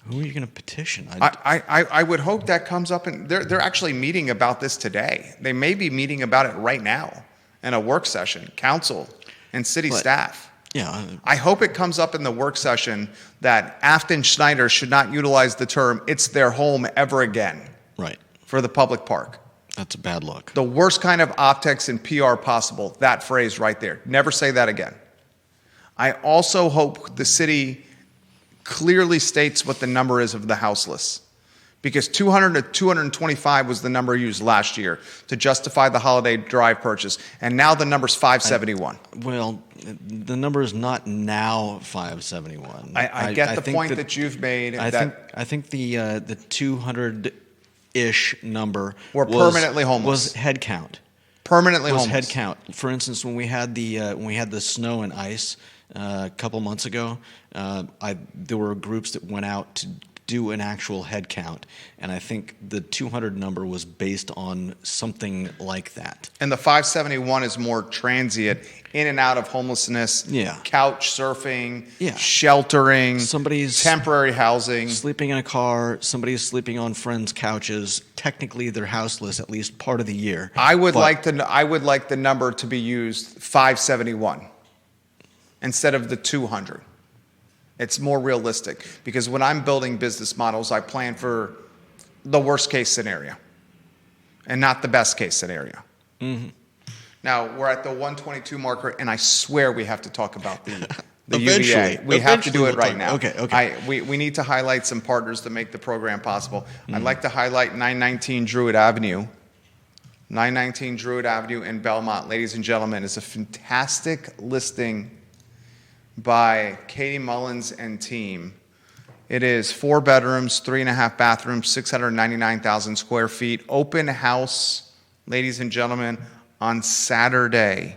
Who are you going to petition?
I would hope that comes up, and they're actually meeting about this today. They may be meeting about it right now in a work session, council and city staff.
Yeah.
I hope it comes up in the work session that Afton Schneider should not utilize the term "it's their home" ever again.
Right.
For the public park.
That's a bad look.
The worst kind of optics and PR possible. That phrase right there. Never say that again. I also hope the city clearly states what the number is of the houseless. Because 200 to 225 was the number used last year to justify the Holiday Drive purchase. And now the number's 571.
Well, the number is not now 571.
I get the point that you've made.
I think the 200-ish number
was permanently homeless.
Was head count.
Permanently
was
homeless.
Head count. For instance, when we had the snow and ice a couple months ago, there were groups that went out do an actual head count, and I think the 200 number was based on something like that.
And the 571 is more transient, in and out of homelessness,
Yeah.
couch surfing,
Yeah.
sheltering,
Somebody's
temporary housing.
sleeping in a car, somebody's sleeping on friends' couches. Technically, they're houseless at least part of the year.
I would
But-
like the number to be used 571 instead of the 200. It's more realistic because when I'm building business models, I plan for the worst case scenario and not the best case scenario.
Mm-hmm.
Now we're at the 122 marker, and I swear we have to talk about the
Eventually.
UVA. We have to do
Eventually
it right
we'll talk-
now.
okay.
We need to highlight some partners to make the program possible. I'd like to highlight 919 Druid Avenue. 919 Druid Avenue in Belmont, ladies and gentlemen, is a fantastic listing by Katie Mullins and team. It is 4 bedrooms, 3.5 bathrooms, 699,000 square feet. Open house, ladies and gentlemen, on Saturday.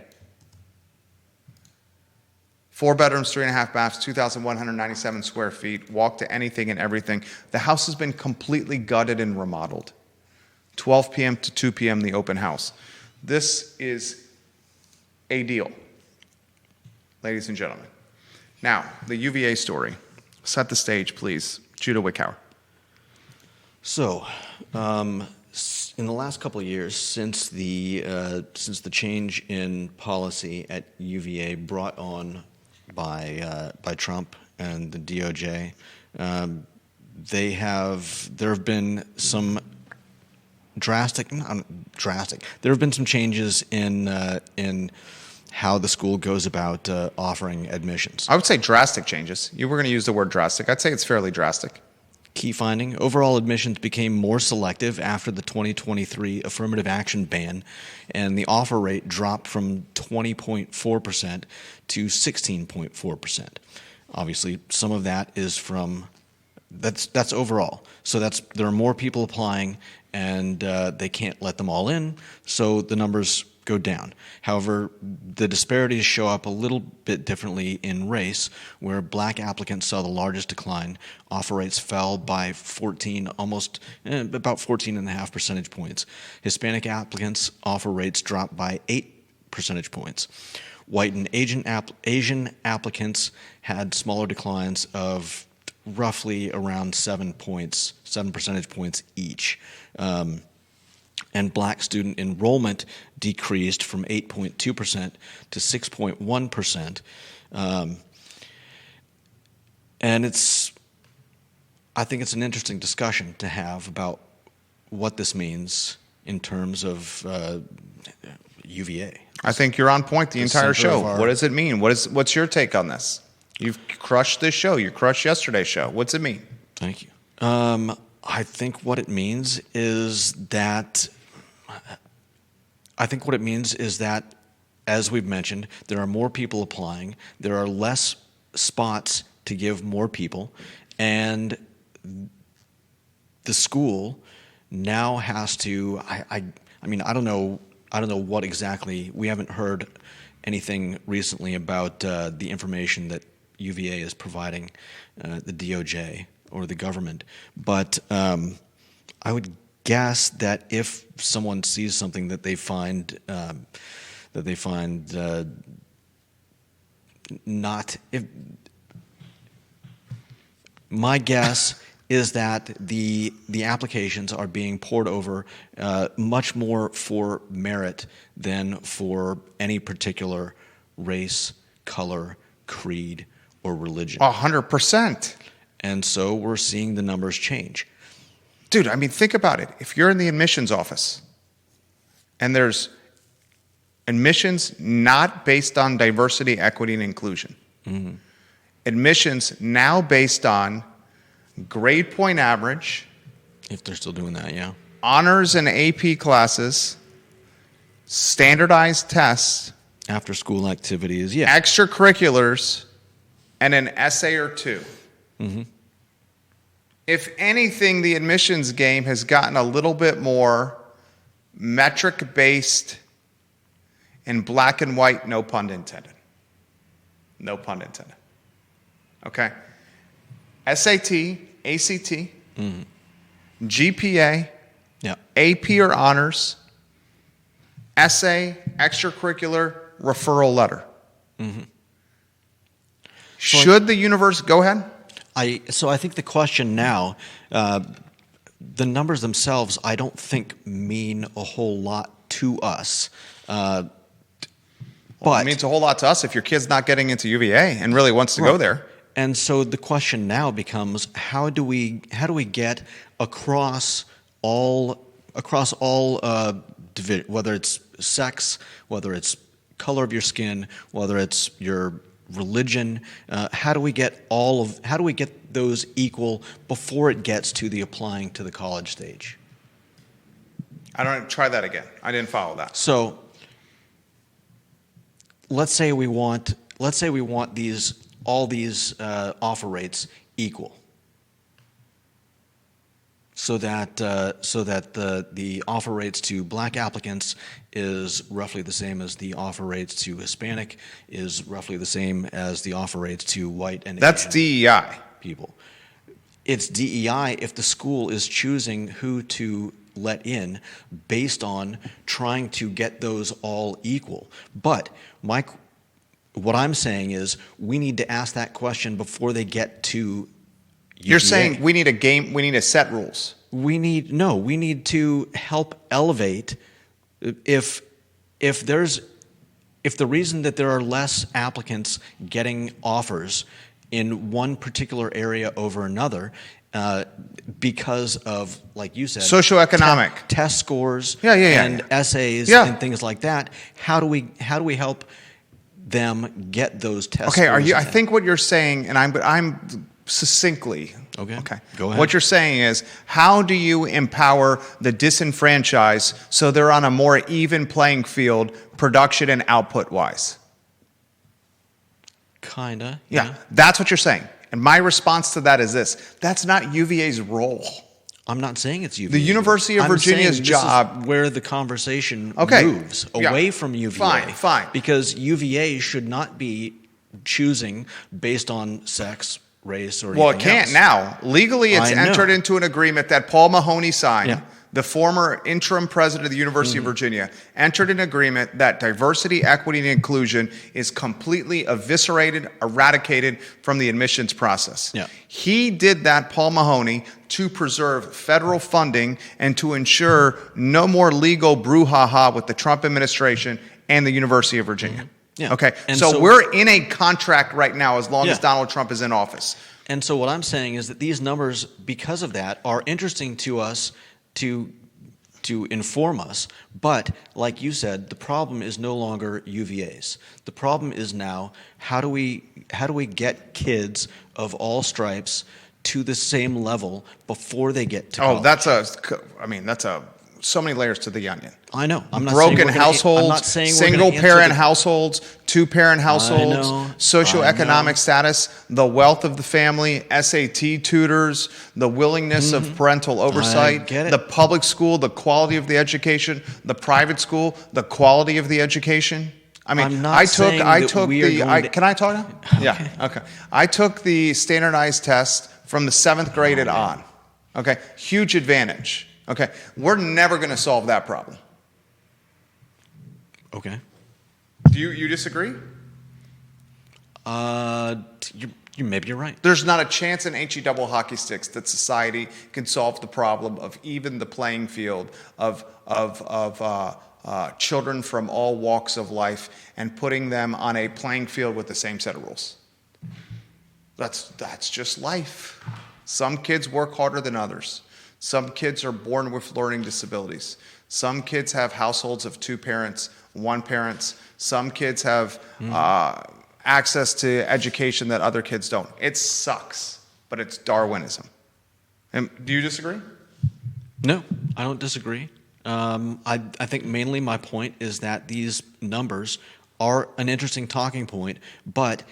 4 bedrooms, 3.5 baths, 2,197 square feet. Walk to anything and everything. The house has been completely gutted and remodeled. 12 p.m. to 2 p.m. the open house. This is a deal, ladies and gentlemen. Now, the UVA story. Set the stage, please. Judah Wickhauer.
So, in the last couple of years, since the change in policy at UVA brought on by Trump and the DOJ, there have been some drastic. There have been some changes in how the school goes about offering admissions.
I would say drastic changes. You were going to use the word drastic. I'd say it's fairly drastic.
Key finding, overall admissions became more selective after the 2023 affirmative action ban, and the offer rate dropped from 20.4% to 16.4%. Obviously, some of that is from, that's overall. So there are more people applying, and they can't let them all in, so the numbers go down. However, the disparities show up a little bit differently in race, where black applicants saw the largest decline. Offer rates fell by about 14.5 percentage points. Hispanic applicants' offer rates dropped by 8 percentage points. White and Asian applicants had smaller declines of roughly around 7 percentage points each. And black student enrollment decreased from 8.2% to 6.1%. And I think it's an interesting discussion to have about what this means in terms of UVA.
I think you're on point the entire
center
show.
of our-
What does it mean? What's your take on this? You've crushed this show. You crushed yesterday's show. What's it mean?
Thank you. I think what it means is that as we've mentioned, there are more people applying. There are less spots to give more people, and the school now has to. I don't know what exactly. We haven't heard anything recently about the information that UVA is providing the DOJ or the government, but I would guess that if someone sees something that they find not, if my guess is that the applications are being poured over much more for merit than for any particular race, color, creed, or religion.
100%.
And so we're seeing the numbers change.
Dude, I mean, think about it. If you're in the admissions office and there's admissions not based on diversity, equity, and inclusion, admissions now based on grade point average,
If they're still doing that, yeah.
honors and AP classes, standardized tests,
After school activities, yeah.
extracurriculars, and an essay or two. If anything, the admissions game has gotten a little bit more metric-based and black and white, no pun intended. No pun intended. Okay? SAT, ACT, GPA,
Yeah.
AP or honors, essay, extracurricular, referral letter. Should the university go ahead?
So I think the question now, the numbers themselves, I don't think mean a whole lot to us.
Well,
But
it means a whole lot to us if your kid's not getting into UVA and really wants to go there.
And so the question now becomes, how do we get across all whether it's sex, whether it's color of your skin, whether it's your religion, how do we get those equal before it gets to the applying to the college stage?
I don't try that again. I didn't follow that.
So let's say we want all these offer rates equal, so that the offer rates to black applicants is roughly the same as the offer rates to Hispanic, is roughly the same as the offer rates to white and
That's
Asian
DEI.
people. It's DEI if the school is choosing who to let in based on trying to get those all equal. But what I'm saying is we need to ask that question before they get to UVA.
You're saying we need a set rules.
We need to help elevate. If the reason that there are less applicants getting offers in one particular area over another, because of, like you said,
socioeconomic
test scores
and
essays and things like that, how do we help them get those test scores?
Okay, I think what you're saying, and I'm succinctly.
Okay. Go ahead.
What you're saying is, how do you empower the disenfranchised so they're on a more even playing field, production and output wise?
Kinda.
Yeah, that's what you're saying. And my response to that is this: that's not UVA's role.
I'm not saying it's UVA.
The University of Virginia's job,
is where the conversation moves away from UVA.
Fine.
Because UVA should not be choosing based on sex, race, or
well,
anything
it can't
else.
now. Legally, it's entered into an agreement that Paul Mahoney signed. The former interim president of the University of Virginia entered an agreement that diversity, equity, and inclusion is completely eviscerated, eradicated from the admissions process.
Yeah.
He did that, Paul Mahoney, to preserve federal funding and to ensure no more legal brouhaha with the Trump administration and the University of Virginia.
Yeah.
Okay,
And
so we're in a contract right now as long as Donald Trump is in office.
And so what I'm saying is that these numbers, because of that, are interesting to us to inform us. But like you said, the problem is no longer UVA's. The problem is now how do we get kids of all stripes to the same level before they get to college?
That's so many layers to the onion.
I know. I'm not
Broken
saying
households,
I'm not saying
single-parent households, two-parent households,
I know.
socioeconomic status, the wealth of the family, SAT tutors, the willingness of parental oversight,
get it.
the public school, the quality of the education, the private school, the quality of the education. I mean,
I'm not saying that we are going to-
can I talk now? Yeah, okay. I took the standardized test from the 7th grade and on. Okay, huge advantage. Okay, we're never going to solve that problem.
Okay.
Do you disagree?
Maybe you're right.
There's not a chance in HE double hockey sticks that society can solve the problem of even the playing field of children from all walks of life and putting them on a playing field with the same set of rules. That's just life. Some kids work harder than others. Some kids are born with learning disabilities. Some kids have households of two parents, one parent. Some kids have access to education that other kids don't. It sucks, but it's Darwinism. And do you disagree?
No, I don't disagree. I think mainly my point is that these numbers are an interesting talking point, but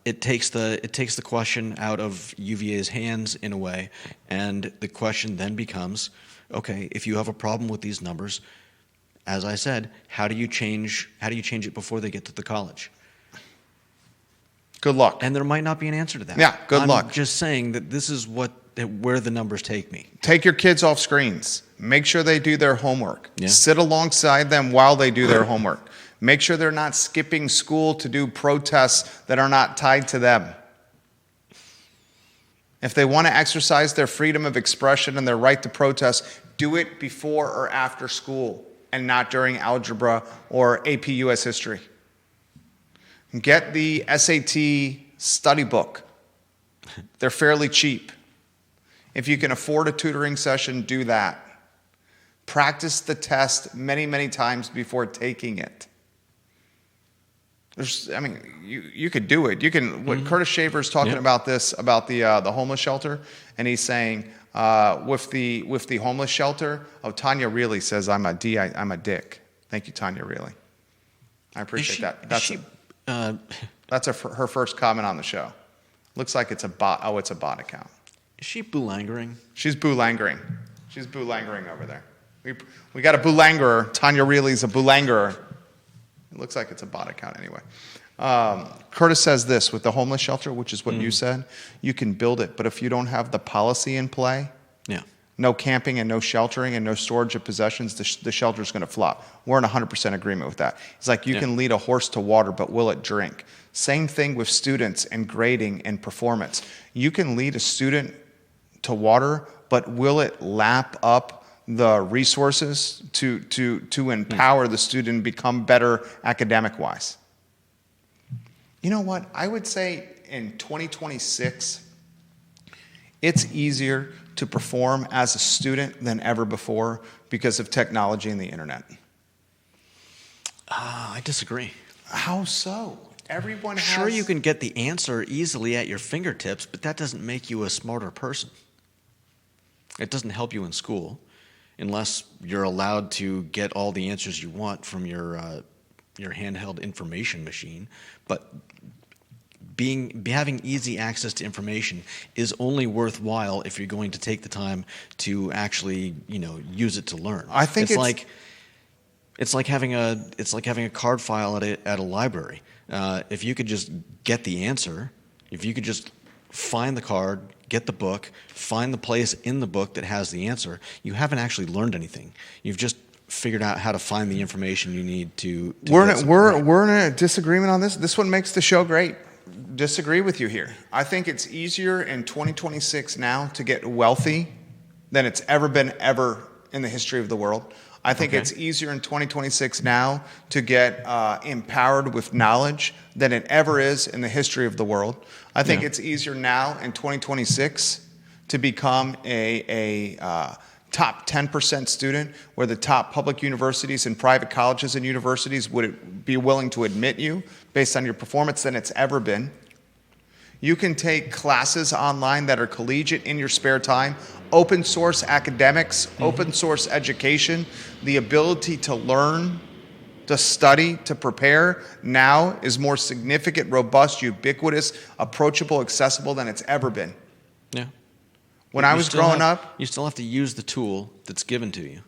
it takes the question out of UVA's hands in a way, and the question then becomes, okay, if you have a problem with these numbers, as I said, how do you change it before they get to the college?
Good luck.
And there might not be an answer to that.
Yeah, good luck.
I'm just saying that this is where the numbers take me.
Take your kids off screens. Make sure they do their homework.
Yeah.
Sit alongside them while they do their homework. Make sure they're not skipping school to do protests that are not tied to them. If they want to exercise their freedom of expression and their right to protest, do it before or after school and not during algebra or AP US history. Get the SAT study book. They're fairly cheap. If you can afford a tutoring session, do that. Practice the test many, many times before taking it. You could do it. You can. What Curtis Shaver is talking about this, about the homeless shelter, and he's saying with the homeless shelter. Oh, Tanya Reilly says I'm a dick. Thank you, Tanya Reilly. I appreciate that. That's her first comment on the show. Looks like it's a bot. Oh, it's a bot account.
Is she boulangering?
She's boulangering. She's boulangering over there. We got a boulangerer. Tanya Reilly's a boulangerer. It looks like it's a bot account anyway. Curtis says this, with the homeless shelter, which is what you said, you can build it, but if you don't have the policy in play, no camping and no sheltering and no storage of possessions, the shelter's going to flop. We're in 100% agreement with that. It's like you can lead a horse to water, but will it drink? Same thing with students and grading and performance. You can lead a student to water, but will it lap up the resources to empower the student and become better academic-wise? You know what? I would say in 2026, it's easier to perform as a student than ever before because of technology and the internet.
I disagree.
How so? Everyone has...
Sure, you can get the answer easily at your fingertips, but that doesn't make you a smarter person. It doesn't help you in school unless you're allowed to get all the answers you want from your handheld information machine. But having easy access to information is only worthwhile if you're going to take the time to actually, use it to learn.
I think
it's like having a card file at a library. If you could just get the answer, if you could just find the card, get the book, find the place in the book that has the answer, you haven't actually learned anything. You've just figured out how to find the information you need to
we're in a disagreement on this. This one makes the show great. Disagree with you here. I think it's easier in 2026 now to get wealthy than it's ever been in the history of the world. I think it's easier in 2026 now to get empowered with knowledge than it ever is in the history of the world. I think it's easier now in 2026 to become a top 10% student, where the top public universities and private colleges and universities would be willing to admit you based on your performance than it's ever been. You can take classes online that are collegiate in your spare time, open source academics, open source education. The ability to learn, to study, to prepare now is more significant, robust, ubiquitous, approachable, accessible than it's ever been.
Yeah.
When I was growing up...
You still have to use the tool that's given to you.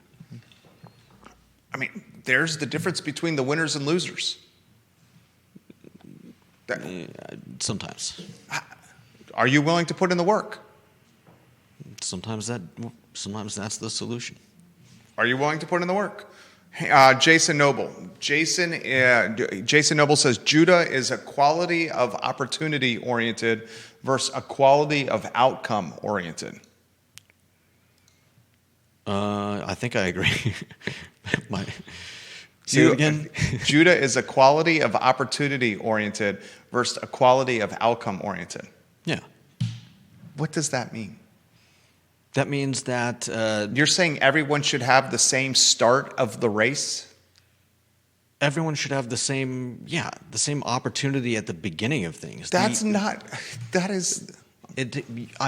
I mean, there's the difference between the winners and losers.
Sometimes.
Are you willing to put in the work?
Sometimes that's the solution.
Are you willing to put in the work? Jason Noble. Jason Noble says Judah is a quality of opportunity oriented versus a quality of outcome oriented.
I think I agree. Say it again.
Judah is a quality of opportunity oriented versus a quality of outcome oriented.
Yeah.
What does that mean?
That means that...
You're saying everyone should have the same start of the race?
Everyone should have the same opportunity at the beginning of things. I'm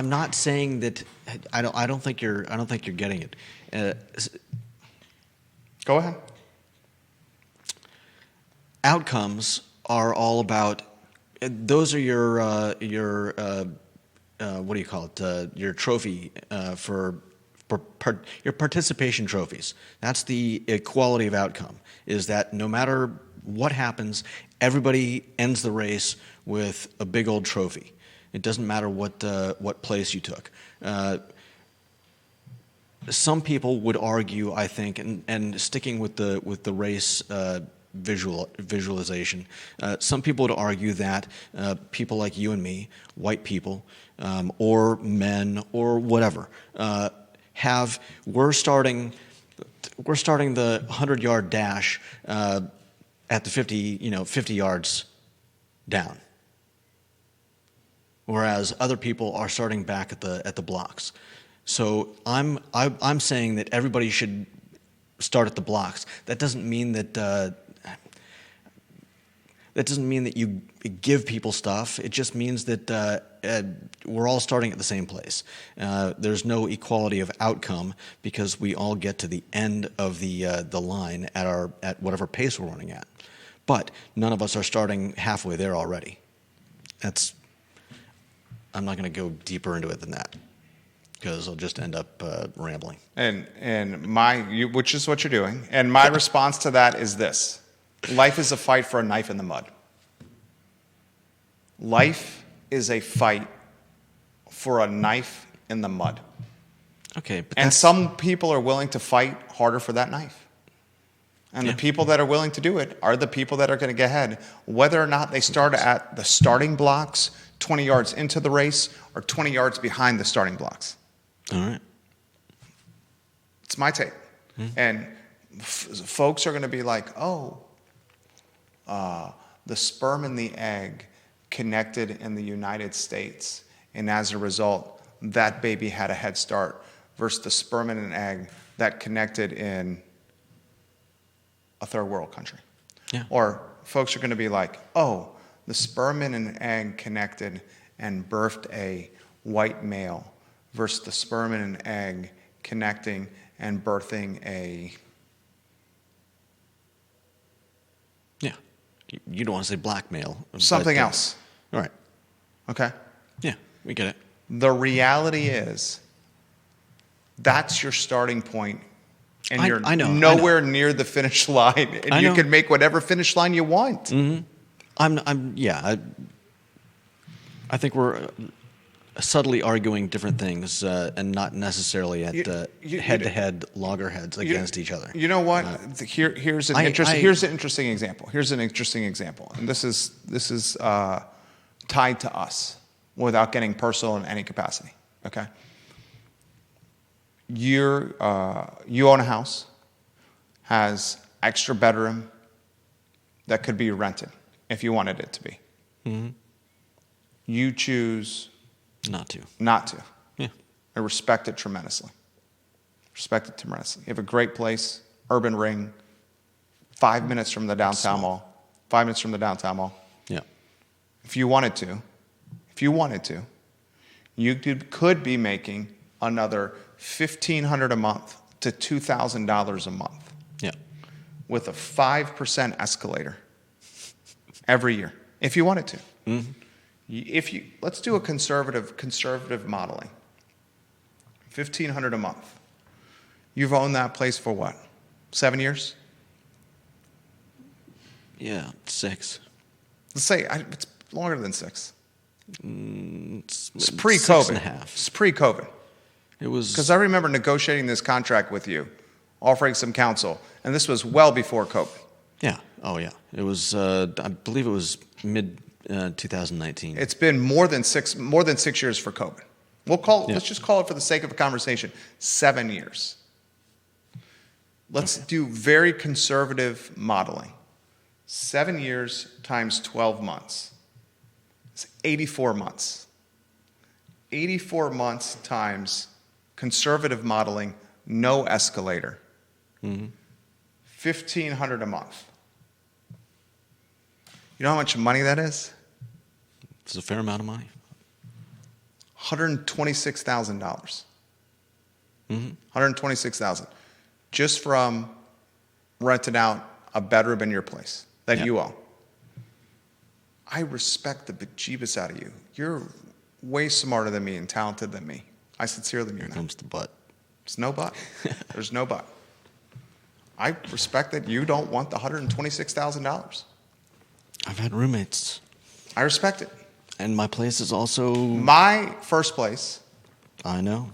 not saying that. I don't think you're getting it.
Go ahead.
Outcomes are all about. Those are your what do you call it? Your trophy for your participation trophies. That's the equality of outcome. Is that no matter what happens, everybody ends the race with a big old trophy. It doesn't matter what place you took. Some people would argue, I think, and sticking with the race visualization, some people would argue that people like you and me, white people, or men, or whatever, we're starting the 100-yard dash at the 50 yards down, whereas other people are starting back at the blocks. So I'm saying that everybody should start at the blocks. That doesn't mean that you give people stuff. It just means that we're all starting at the same place. There's no equality of outcome because we all get to the end of the line at whatever pace we're running at. But none of us are starting halfway there already. I'm not going to go deeper into it than that, because I'll just end up rambling.
Which is what you're doing. And my response to that is this: life is a fight for a knife in the mud. Life is a fight for a knife in the mud.
Okay,
and some people are willing to fight harder for that knife. And the people that are willing to do it are the people that are going to get ahead, whether or not they start at the starting blocks 20 yards into the race or 20 yards behind the starting blocks.
All right.
It's my take. And folks are going to be like, the sperm and the egg connected in the United States, and as a result, that baby had a head start, versus the sperm and an egg that connected in a third world country.
Yeah.
Or folks are going to be like, the sperm and an egg connected and birthed a white male, versus the sperm and an egg connecting and birthing a...
Yeah. You don't want to say black male.
something else.
All right.
Okay?
Yeah, we get it.
The reality is, that's your starting point, and you're nowhere near the finish line, and you can make whatever finish line you want.
Mm-hmm. I think we're subtly arguing different things, and not necessarily at head-to-head loggerheads against each other.
You know what? Here's an interesting example. Here's an interesting example, and this is tied to us without getting personal in any capacity. Okay. You own a house, has extra bedroom that could be rented if you wanted it to be.
Mm-hmm.
You choose
not to.
Yeah. I respect it tremendously. You have a great place, urban ring, 5 minutes from the downtown mall. 5 minutes from the downtown mall.
Yeah.
If you wanted to, you could be making another $1,500 a month to $2,000 a month.
Yeah.
With a 5% escalator every year, if you wanted to. Mm-hmm. Let's do a conservative modeling. $1,500 a month. You've owned that place for what? 7 years?
Yeah, 6.
Let's say it's longer than 6. It's6.5. pre-COVID. It's pre-COVID.
It was,
because I remember negotiating this contract with you, offering some counsel, and this was well before COVID.
Yeah. Oh, yeah. It was. I believe it was mid 2019.
It's been more than 6 years for COVID. Let's just call it, for the sake of a conversation, 7 years. Let's do very conservative modeling. 7 years times 12 months. It's 84 months. 84 months times conservative modeling, no escalator. Mm-hmm. $1,500 a month. You know how much money that is?
It's a fair amount of money.
$126,000.
Mm-hmm.
$126,000. Just from renting out a bedroom in your place that you own. I respect the bejeebus out of you. You're way smarter than me and talented than me. I sincerely mean that.
Here comes the but.
There's no but. There's no but. I respect that you don't want the $126,000.
I've had roommates.
I respect it.
And my place is also...
My first place,
I know.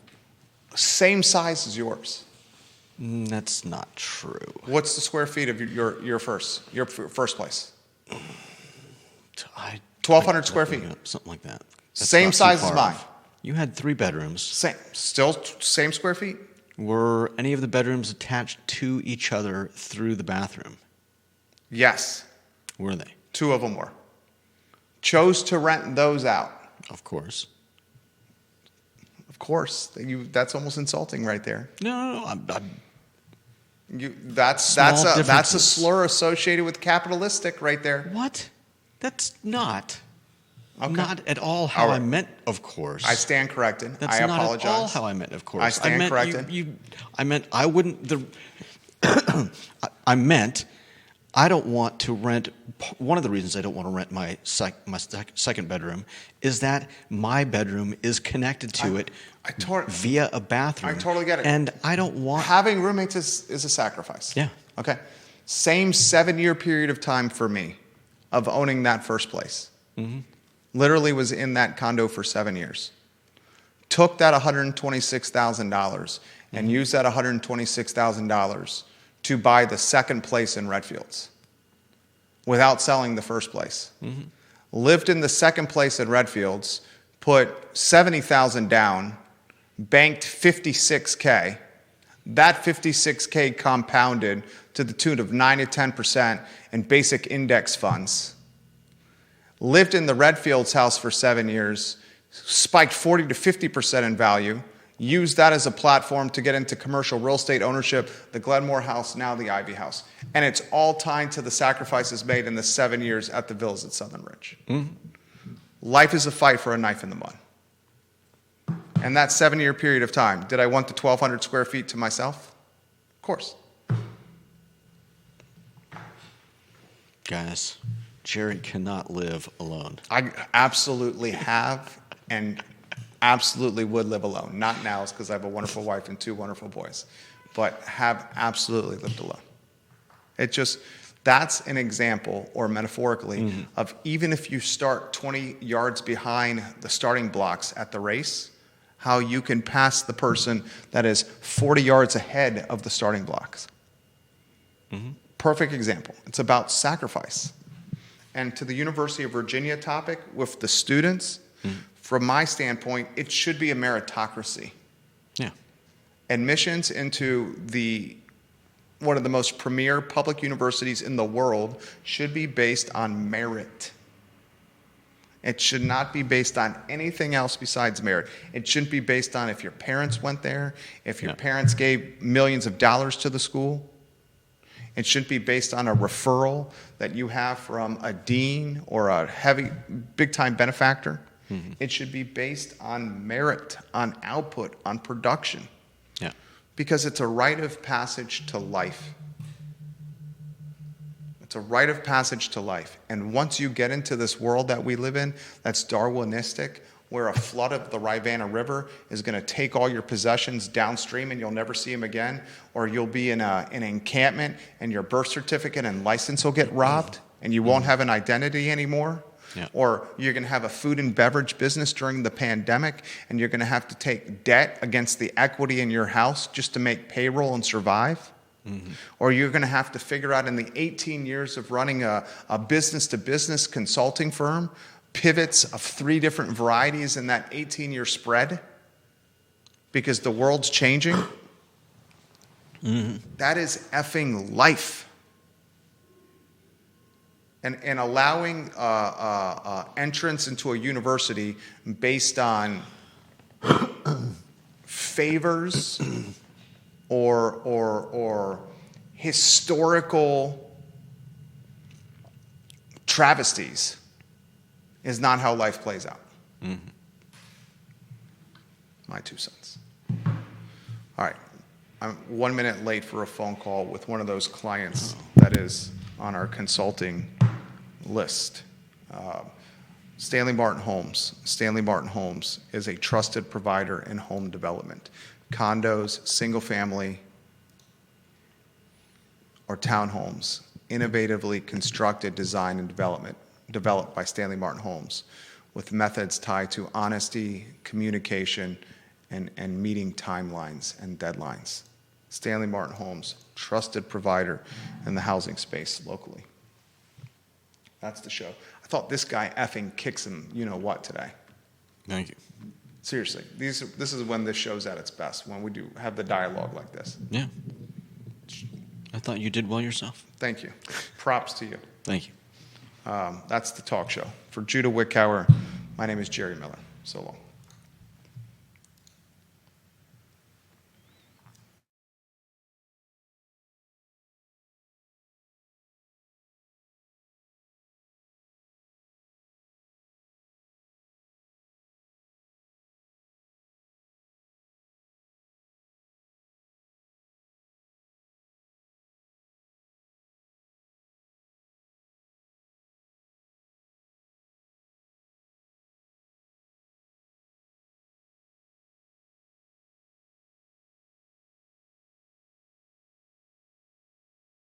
same size as yours.
That's not true.
What's the square feet of your first place? 1,200 square feet.
Something like that. That's
Same
not too
size as
far
mine.
off. You had 3 bedrooms.
Same square feet?
Were any of the bedrooms attached to each other through the bathroom?
Yes.
Were they?
2 of them were. Chose to rent those out.
Of course.
Of course. That's almost insulting right there.
No,
That's a slur associated with capitalistic right there.
What? That's not.
Okay.
Not at all how
All right.
I meant, of course.
I stand corrected.
That's
I
not
apologize.
at all how I meant, of course.
I stand corrected.
I meant I wouldn't. I meant I don't want to rent. One of the reasons I don't want to rent my second bedroom is that my bedroom is connected to it via a bathroom.
I totally get it.
And I don't want...
Having roommates is a sacrifice.
Yeah.
Okay. Same 7-year period of time for me of owning that first place.
Mm-hmm.
Literally was in that condo for 7 years. Took that $126,000 and used that $126,000 to buy the second place in Redfields without selling the first place.
Mm-hmm.
Lived in the second place in Redfields, put $70,000 down, banked $56K. That $56K compounded to the tune of 9 to 10% in basic index funds. Lived in the Redfields house for 7 years, spiked 40 to 50% in value, used that as a platform to get into commercial real estate ownership, the Glenmore house, now the Ivy house. And it's all tied to the sacrifices made in the 7 years at the villas at Southern Ridge. Mm-hmm. Life is a fight for a knife in the mud. And that 7-year period of time, did I want the 1,200 square feet to myself? Of course.
Guys, Jerry cannot live alone.
I absolutely have and absolutely would live alone. Not now, because I have a wonderful wife and 2 wonderful boys, but have absolutely lived alone. It just, that's an example, or metaphorically, of even if you start 20 yards behind the starting blocks at the race, how you can pass the person that is 40 yards ahead of the starting blocks. Mm-hmm. Perfect example. It's about sacrifice. And to the University of Virginia topic with the students, from my standpoint, it should be a meritocracy.
Yeah.
Admissions into one of the most premier public universities in the world should be based on merit. It should not be based on anything else besides merit. It shouldn't be based on if your parents went there, if your parents gave millions of dollars to the school. It shouldn't be based on a referral that you have from a dean or a big-time benefactor. Mm-hmm. It should be based on merit, on output, on production.
Yeah.
Because it's a rite of passage to life. It's a rite of passage to life. And once you get into this world that we live in, that's Darwinistic, where a flood of the Rivanna River is going to take all your possessions downstream and you'll never see them again, or you'll be in an encampment and your birth certificate and license will get robbed and you won't have an identity anymore, or you're going to have a food and beverage business during the pandemic and you're going to have to take debt against the equity in your house just to make payroll and survive. Mm-hmm. Or you're going to have to figure out in the 18 years of running a business-to-business consulting firm, pivots of 3 different varieties in that 18-year spread because the world's changing. Mm-hmm. That is effing life. And allowing entrance into a university based on favors or historical travesties is not how life plays out. Mm-hmm. My 2 cents. All right. I'm 1 minute late for a phone call with one of those clients that is on our consulting list. Stanley Martin Homes. Stanley Martin Homes is a trusted provider in home development. Condos, single family, or townhomes, innovatively constructed, designed, and developed by Stanley Martin Homes, with methods tied to honesty, communication, and meeting timelines and deadlines. Stanley Martin Homes, trusted provider in the housing space locally. That's the show. I thought this guy effing kicks him, you know what, today.
Thank you.
Seriously, this is when this show's at its best, when we do have the dialogue like this.
Yeah. I thought you did well yourself.
Thank you. Props to you.
Thank you.
That's the talk show. For Judah Wickhauer, my name is Jerry Miller. So long.